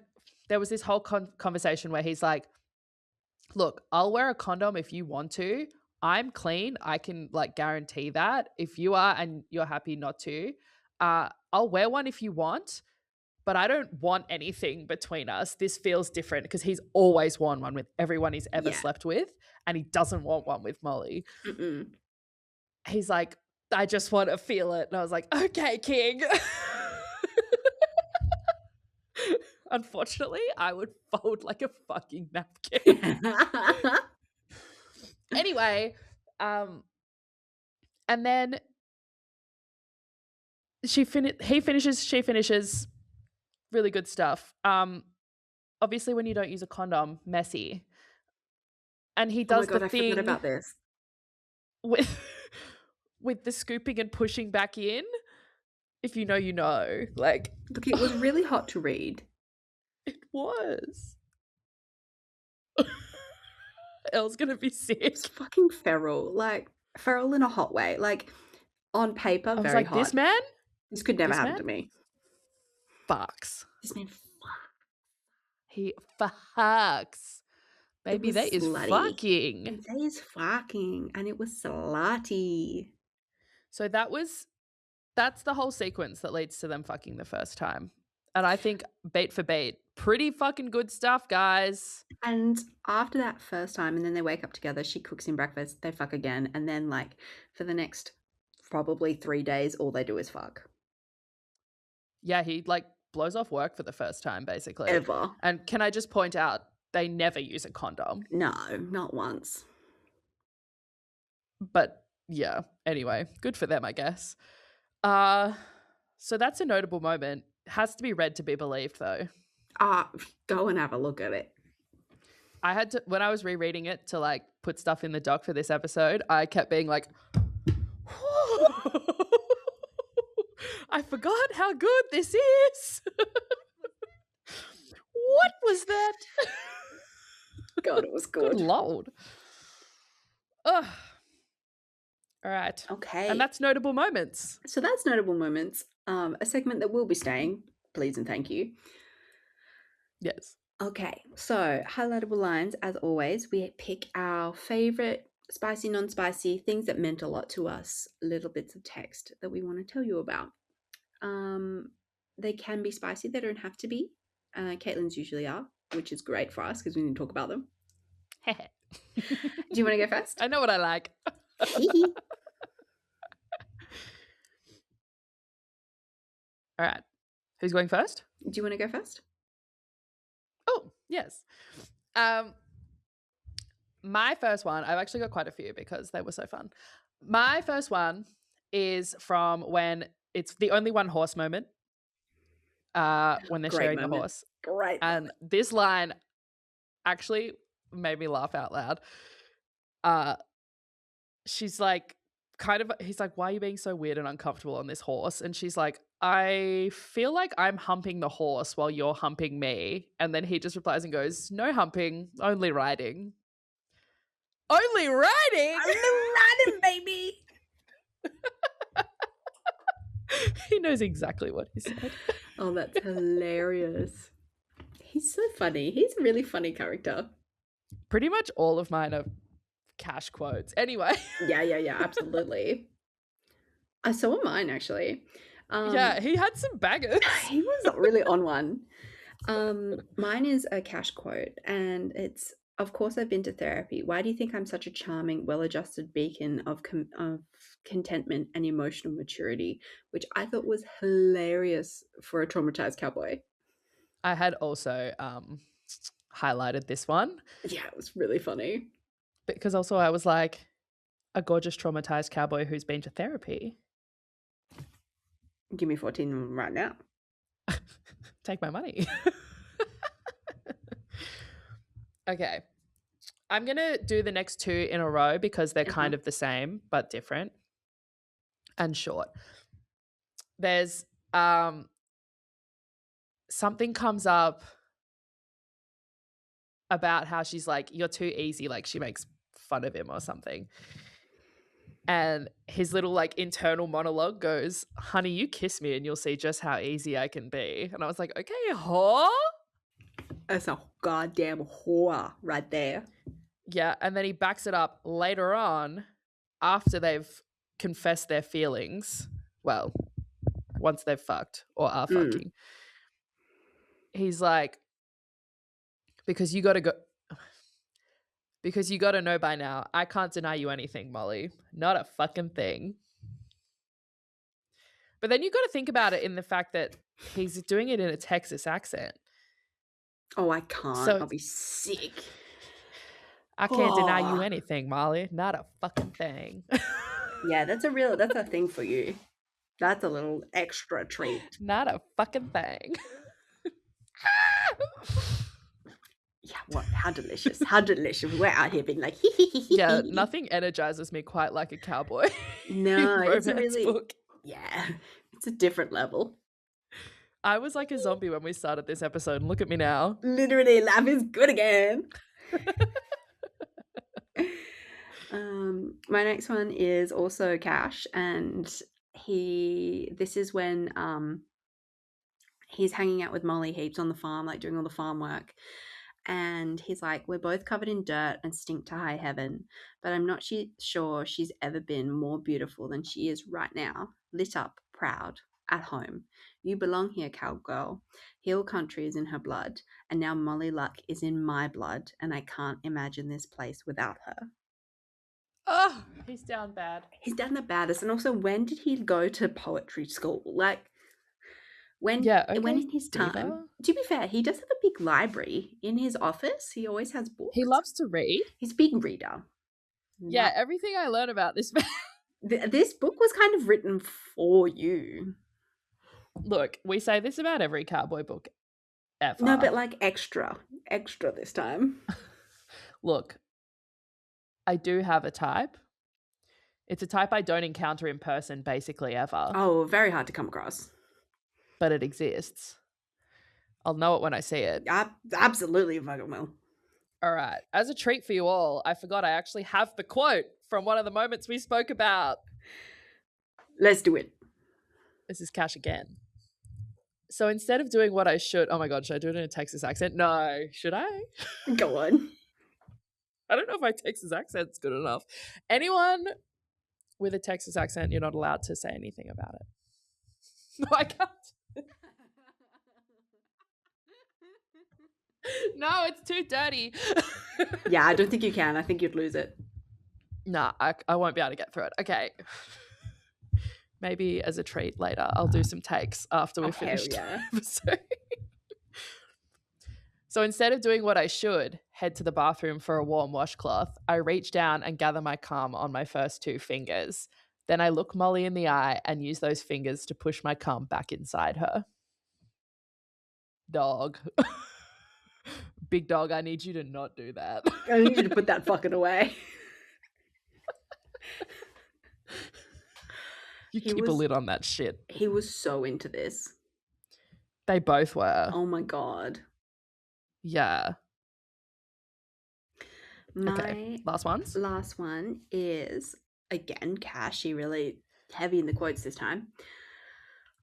S2: there was this whole conversation where he's like, look, I'll wear a condom if you want to. I'm clean. I can like guarantee that. If you are and you're happy not to, I'll wear one if you want, but I don't want anything between us. This feels different because he's always worn one with everyone he's ever
S1: Yeah.
S2: slept with, and he doesn't want one with Mollie.
S1: Mm-mm.
S2: He's like, I just want to feel it. And I was like, okay, King. Unfortunately, I would fold like a fucking napkin. Anyway, and then he finishes, she finishes. Really good stuff. Obviously when you don't use a condom, messy. And he
S1: Oh my
S2: does the
S1: God, I forgot
S2: thing
S1: about this.
S2: with with the scooping and pushing back in. If you know, you know. Like,
S1: Look, it was really hot to read.
S2: it was. Elle's gonna be sick.
S1: It's fucking feral. Like, feral in a hot way. Like, on paper,
S2: I was
S1: very
S2: like,
S1: hot.
S2: this man
S1: This could never
S2: this
S1: happen
S2: man?
S1: to me.
S2: fucks.
S1: This man,
S2: He fucks.
S1: it
S2: Baby,
S1: was
S2: that is
S1: slutty.
S2: fucking.
S1: And they is fucking. And it was slutty.
S2: So that's the whole sequence that leads to them fucking the first time. And I think bait for bait, pretty fucking good stuff, guys.
S1: And after that first time, and then they wake up together, she cooks him breakfast, they fuck again. And then, like, for the next probably 3 days, all they do is fuck.
S2: Yeah, he like blows off work for the first time, basically.
S1: Ever.
S2: And can I just point out, they never use a condom.
S1: No, not once.
S2: But yeah, anyway, good for them, I guess. So that's a notable moment. Has to be read to be believed, though.
S1: Go and have a look at it.
S2: I had to, when I was rereading it to like put stuff in the doc for this episode, I kept being like, I forgot how good this is. What was that?
S1: God, it was good.
S2: Good Lord. Ugh. All right.
S1: Okay.
S2: And that's notable moments.
S1: So that's notable moments. A segment that will be staying. Please and thank you.
S2: Yes.
S1: Okay, so highlightable lines, as always, we pick our favorite spicy, non-spicy, things that meant a lot to us, little bits of text that we want to tell you about. They can be spicy, they don't have to be. Caitlin's usually are, which is great for us because we need to talk about them. Do you want to go first?
S2: I know what I like. All right. Who's going first?
S1: Do you want to go first?
S2: Oh, yes. My first one, I've actually got quite a few because they were so fun. My first one is from when it's the only one horse moment. When they're
S1: Great
S2: sharing
S1: moment.
S2: the horse.
S1: Great.
S2: And this line actually made me laugh out loud. She's like, he's like, why are you being so weird and uncomfortable on this horse? And she's like, I feel like I'm humping the horse while you're humping me. And then he just replies and goes, no humping, only riding. Only riding?
S1: Only riding, baby.
S2: He knows exactly what he said.
S1: Oh, that's hilarious. He's so funny. He's a really funny character.
S2: Pretty much all of mine are cash quotes. Anyway.
S1: Yeah, absolutely. I saw mine, actually.
S2: Yeah, he had some bangers.
S1: He was really on one. Mine is a cash quote, and it's, of course I've been to therapy. Why do you think I'm such a charming, well-adjusted beacon of contentment and emotional maturity? Which I thought was hilarious for a traumatized cowboy.
S2: I had also highlighted this one.
S1: Yeah, it was really funny.
S2: Because also I was like, a gorgeous traumatized cowboy who's been to therapy.
S1: Give me 14 right now.
S2: take my money. Okay. I'm going to do the next two in a row because they're kind of the same but different and short. There's something comes up about how she's like, you're too easy. Like she makes fun of him or something. And his little like internal monologue goes, honey, you kiss me and you'll see just how easy I can be. And I was like, okay, huh?
S1: That's a goddamn whore right there.
S2: Yeah. And then he backs it up later on after they've confessed their feelings. Well, once they've fucked or are fucking. He's like, because you got to know by now, I can't deny you anything, Molly. Not a fucking thing. But then you got to think about it in the fact that he's doing it in a Texas accent.
S1: Oh, I can't. So, I'll be sick.
S2: I can't deny you anything, Molly. Not a fucking thing.
S1: Yeah, that's a thing for you. That's a little extra treat.
S2: Not a fucking thing.
S1: Yeah, what? How delicious. How delicious. We're out here being like,
S2: yeah, nothing energizes me quite like a cowboy.
S1: No, it's a really book. Yeah, it's a different level.
S2: I was like a zombie when we started this episode, and look at me now.
S1: Literally, life is good again. My next one is also Cash, and this is when he's hanging out with Molly heaps on the farm, like doing all the farm work. And he's like, we're both covered in dirt and stink to high heaven, but I'm not sure she's ever been more beautiful than she is right now, lit up, proud, at home. You belong here, cowgirl. Hill country is in her blood, and now Mollie Luck is in my blood, and I can't imagine this place without her.
S2: Oh, he's down bad.
S1: He's down the baddest. And also, when did he go to poetry school? Like, when in his time, to be fair, he does have a big library in his office. He always has books.
S2: He loves to read.
S1: He's a big reader.
S2: Yeah, everything I learn about this man.
S1: This book was kind of written for you.
S2: Look, we say this about every cowboy book ever.
S1: No, but like extra this time.
S2: Look, I do have a type. It's a type I don't encounter in person basically ever.
S1: Oh, very hard to come across.
S2: But it exists. I'll know it when I see it.
S1: Absolutely fucking will.
S2: All right. As a treat for you all, I forgot I actually have the quote from one of the moments we spoke about.
S1: Let's do it.
S2: This is Cash again. So instead of doing what I should... Oh my God, should I do it in a Texas accent? No. Should I?
S1: Go on.
S2: I don't know if my Texas accent's good enough. Anyone with a Texas accent, you're not allowed to say anything about it. No, I can't. No, it's too dirty.
S1: Yeah, I don't think you can. I think you'd lose it.
S2: Nah, I won't be able to get through it. Okay. Maybe as a treat later, I'll do some takes after we finish the episode. So instead of doing what I should, head to the bathroom for a warm washcloth, I reach down and gather my cum on my first two fingers. Then I look Molly in the eye and use those fingers to push my cum back inside her. Dog. Big dog, I need you to not do that.
S1: I need you to put that fucking away.
S2: You keep a lid on that shit.
S1: He was so into this.
S2: They both were.
S1: Oh my God.
S2: Yeah.
S1: Okay,
S2: last
S1: one is, again, Cash. She really heavy in the quotes this time.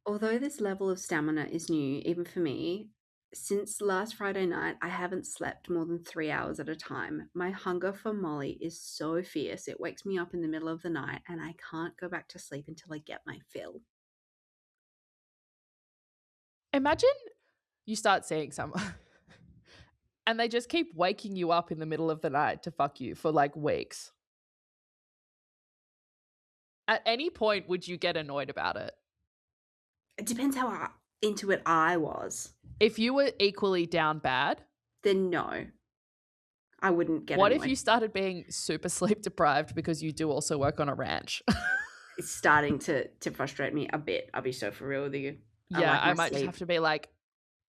S1: Although this level of stamina is new, even for me, since last Friday night, I haven't slept more than 3 hours at a time. My hunger for Molly is so fierce, it wakes me up in the middle of the night, and I can't go back to sleep until I get my fill.
S2: Imagine you start seeing someone and they just keep waking you up in the middle of the night to fuck you for like weeks. At any point, would you get annoyed about it?
S1: It depends how into it I was.
S2: If you were equally down bad,
S1: then no, I wouldn't get
S2: What
S1: annoyed.
S2: if you started being super sleep deprived because you do also work on a ranch?
S1: It's starting to frustrate me a bit. I'll be so for real with you.
S2: I might just have to be like,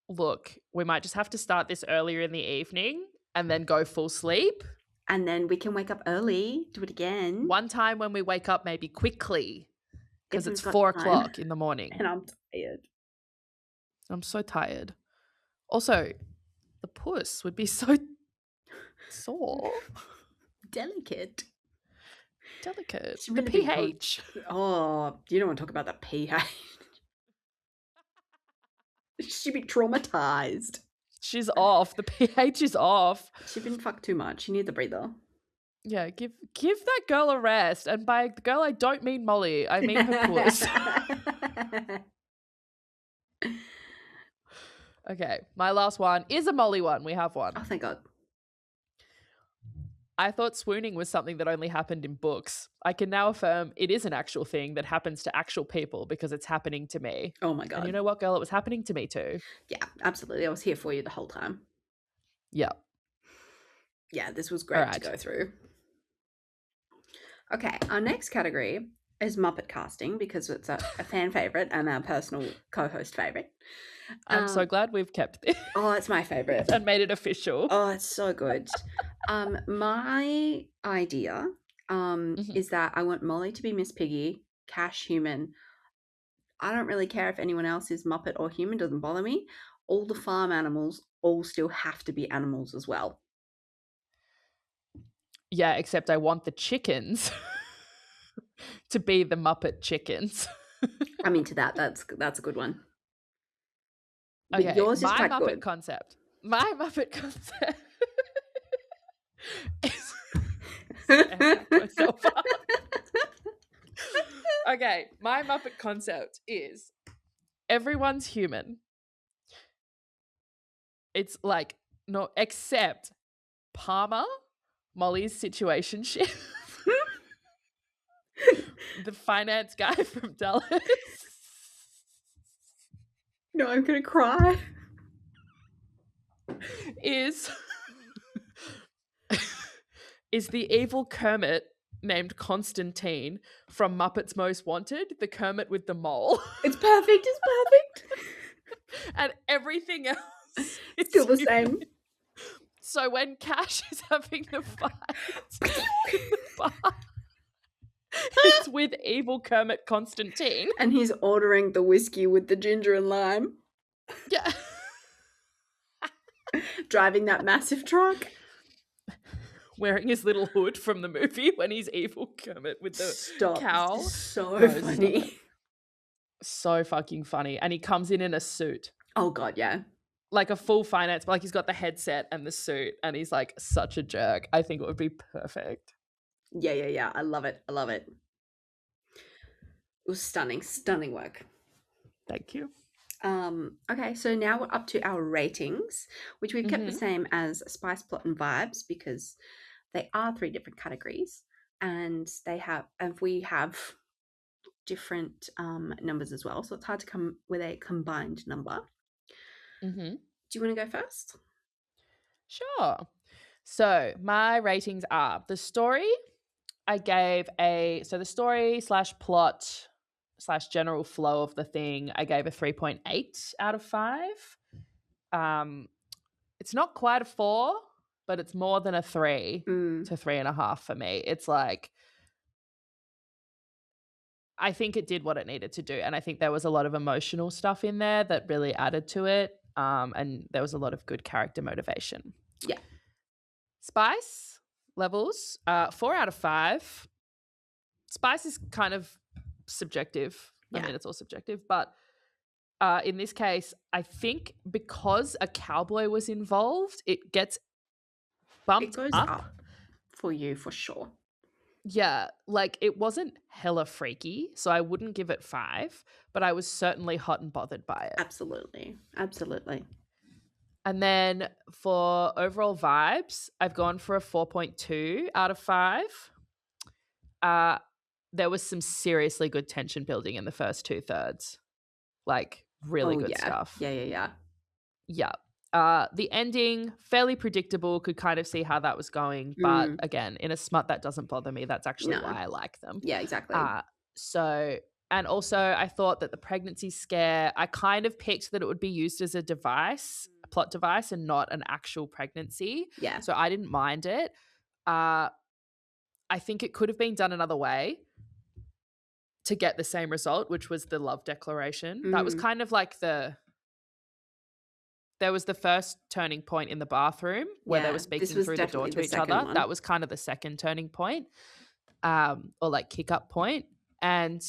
S2: Look, we might just have to start this earlier in the evening and then go full sleep.
S1: And then we can wake up early, do it again
S2: One time when we wake up, maybe quickly, because
S1: if
S2: it's
S1: we've got
S2: 4 o'clock
S1: time.
S2: in the morning.
S1: And I'm tired.
S2: I'm so tired. Also, the puss would be so sore,
S1: Delicate.
S2: delicate.
S1: It's
S2: The
S1: really big
S2: pH.
S1: Oh, you don't want to talk about the pH. She'd be traumatized.
S2: She's off. The pH is off.
S1: She's been fucked too much. She needs a breather.
S2: Yeah, give that girl a rest. And by the girl, I don't mean Molly. I mean her puss. Okay, my last one is a Molly one. We have one.
S1: Oh, thank God.
S2: I thought swooning was something that only happened in books. I can now affirm it is an actual thing that happens to actual people because it's happening to me.
S1: Oh my God.
S2: And you know what, girl? It was happening to me too.
S1: Yeah, absolutely. I was here for you the whole time.
S2: Yeah.
S1: Yeah, this was great to
S2: Alright.
S1: go through. Okay, our next category is Muppet casting because it's a fan favorite and our personal co-host favorite.
S2: I'm so glad we've kept this
S1: Oh, it's my favorite.
S2: and made it official.
S1: Oh, it's so good. My idea is that I want Molly to be Miss Piggy, Cash human. I don't really care if anyone else is Muppet or human, doesn't bother me. All the farm animals all still have to be animals as well.
S2: Yeah, except I want the chickens to be the Muppet chickens.
S1: I'm into that. That's a good one. But
S2: Okay,
S1: yours is
S2: my
S1: quite
S2: Muppet
S1: good.
S2: concept. My Muppet concept is myself up. Okay, my Muppet concept is everyone's human. It's like, no, except Palmer, Molly's situationship, the finance guy from Dallas.
S1: No, I'm gonna cry.
S2: is the evil Kermit named Constantine from Muppets Most Wanted, the Kermit with the mole.
S1: It's perfect. It's perfect.
S2: And everything else is
S1: Still the
S2: human.
S1: same.
S2: So when Cash is having the fight in the bar, it's with evil Kermit Constantine.
S1: And he's ordering the whiskey with the ginger and lime.
S2: Yeah.
S1: Driving that massive truck.
S2: Wearing his little hood from the movie when he's evil Kermit with the cowl.
S1: So
S2: No,
S1: funny.
S2: stop. So fucking funny. And he comes in a suit.
S1: Oh God, yeah.
S2: Like a full finance, but like he's got the headset and the suit and he's like such a jerk. I think it would be perfect.
S1: Yeah. I love it. It was stunning work.
S2: Thank you.
S1: Okay, so now we're up to our ratings, which we've kept the same as Spice, Plot, and Vibes because they are 3 different categories, and we have different numbers as well. So it's hard to come with a combined number. Do you want to go first?
S2: Sure. So my ratings are the story. I gave the story / plot / general flow of the thing. I gave a 3.8 out of 5. It's not quite a 4, but it's more than a 3 to 3.5 for me. It's like, I think it did what it needed to do. And I think there was a lot of emotional stuff in there that really added to it. And there was a lot of good character motivation.
S1: Yeah.
S2: Spice levels, 4 out of 5. Spice is kind of subjective.
S1: Yeah.
S2: I mean, it's all subjective. But in this case, I think because a cowboy was involved, it gets bumped
S1: It goes up for you for sure.
S2: Yeah, like it wasn't hella freaky, so I wouldn't give it 5, but I was certainly hot and bothered by it.
S1: Absolutely.
S2: And then for overall vibes, I've gone for a 4.2 out of 5. There was some seriously good tension building in the first 2/3. Like really good stuff.
S1: Yeah.
S2: Yeah. The ending, fairly predictable, could kind of see how that was going. But again, in a smut, that doesn't bother me. That's actually why I like them.
S1: Yeah, exactly.
S2: So And also, I thought that the pregnancy scare, I kind of picked that it would be used as a device, a plot device, and not an actual pregnancy.
S1: Yeah.
S2: So I didn't mind it. I think it could have been done another way to get the same result, which was the love declaration. That was kind of like there was the first turning point in the bathroom where they were
S1: Yeah. This
S2: speaking
S1: was
S2: through the door
S1: definitely
S2: to
S1: the
S2: each
S1: second
S2: other.
S1: one.
S2: That was kind of the second turning point, or like kick up point. And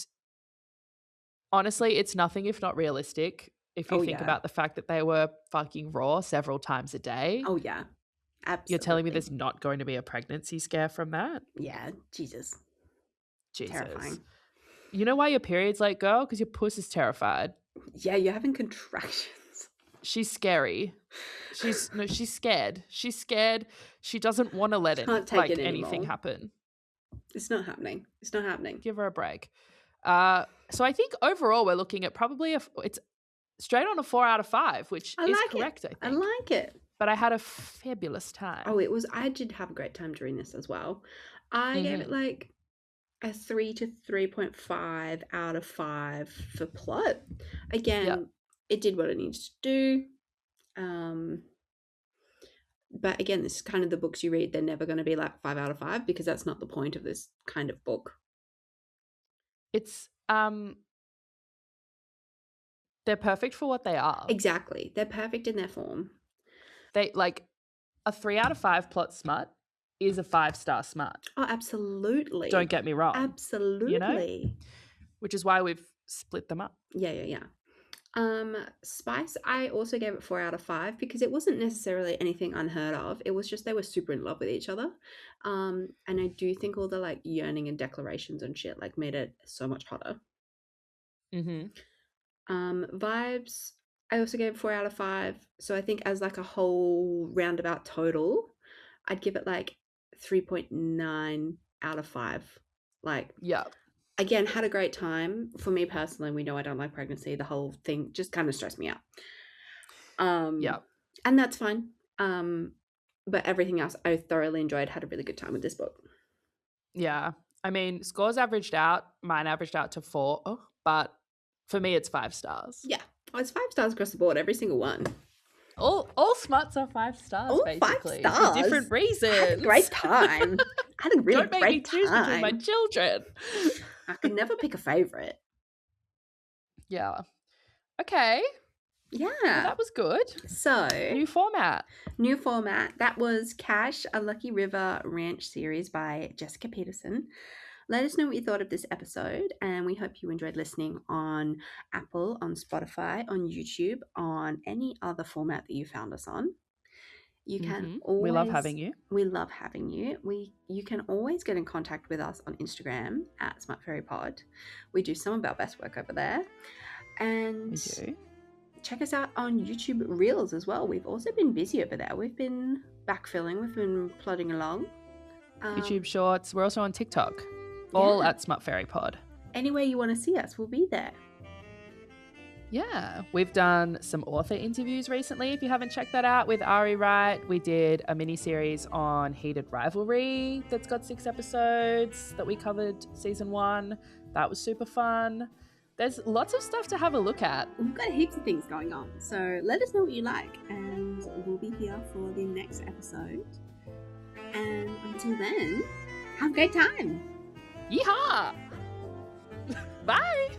S2: honestly, it's nothing if not realistic. If you
S1: Oh,
S2: think
S1: yeah.
S2: about the fact that they were fucking raw several times a day,
S1: Oh, yeah.
S2: you're telling me
S1: Absolutely.
S2: there's not going to be a pregnancy scare from that?
S1: Yeah. Jesus.
S2: Jesus.
S1: Terrifying.
S2: You know why your period's late, girl? Because your puss is terrified.
S1: Yeah, you're having contractions.
S2: She's scary. She's scared. She's scared. She doesn't want to let
S1: Can't take it
S2: anything
S1: anymore.
S2: happen.
S1: It's not happening. It's not happening.
S2: Give her a break. So I think overall we're looking at probably it's straight on a 4 out of 5, which is correct, I think.
S1: I like it.
S2: But I had a fabulous time.
S1: Oh, I did have a great time during this as well. I gave it like a 3 to 3.5 out of 5 for plot. Again, it did what it needed to do. But again, this is kind of the books you read. They're never going to be like 5 out of 5 because that's not the point of this kind of book.
S2: It's they're perfect for what they are.
S1: Exactly. They're perfect in their form.
S2: They like a 3 out of 5 plot smut is a 5-star smut.
S1: Oh, absolutely.
S2: Don't get me wrong.
S1: Absolutely.
S2: You know? Which is why we've split them up.
S1: Yeah. Spice, I also gave it 4 out of 5 because it wasn't necessarily anything unheard of. It was just they were super in love with each other. And I do think all the like yearning and declarations and shit like made it so much hotter. Vibes, I also gave 4 out of 5. So I think as like a whole roundabout total, I'd give it like 3.9 out of 5. Like,
S2: yeah.
S1: Again, had a great time. For me personally, we know I don't like pregnancy. The whole thing just kind of stressed me out. And that's fine. But everything else I thoroughly enjoyed, had a really good time with this book.
S2: Yeah. I mean, scores averaged out. Mine averaged out to 4, but for me, it's 5 stars.
S1: Yeah. Oh, it's 5 stars across the board, every single one.
S2: All smuts are 5 stars,
S1: all
S2: basically.
S1: 5 stars.
S2: For different reasons.
S1: I had a great time. I had a really
S2: Don't make
S1: great
S2: me choose
S1: time.
S2: between my children.
S1: I could never pick a favourite.
S2: Yeah. Okay.
S1: Yeah.
S2: Well, that was good.
S1: So,
S2: New format.
S1: That was Cash, a Lucky River Ranch series by Jessica Peterson. Let us know what you thought of this episode, and we hope you enjoyed listening on Apple, on Spotify, on YouTube, on any other format that you found us on. You can always...
S2: We love having you.
S1: We love having you. You can always get in contact with us on Instagram at smutfairypod. We do some of our best work over there. And
S2: we do.
S1: Check us out on YouTube Reels as well. We've also been busy over there. We've been backfilling. We've been plodding along.
S2: YouTube Shorts. We're also on TikTok. All at Smut Fairy Pod.
S1: Anywhere you want to see us, we'll be there.
S2: Yeah. We've done some author interviews recently. If you haven't checked that out, with Ari Wright. We did a mini-series on Heated Rivalry that's got 6 episodes that we covered season 1. That was super fun. There's lots of stuff to have a look at.
S1: We've got heaps of things going on. So let us know what you like, and we'll be here for the next episode. And until then, have a great time.
S2: Yeehaw! Bye!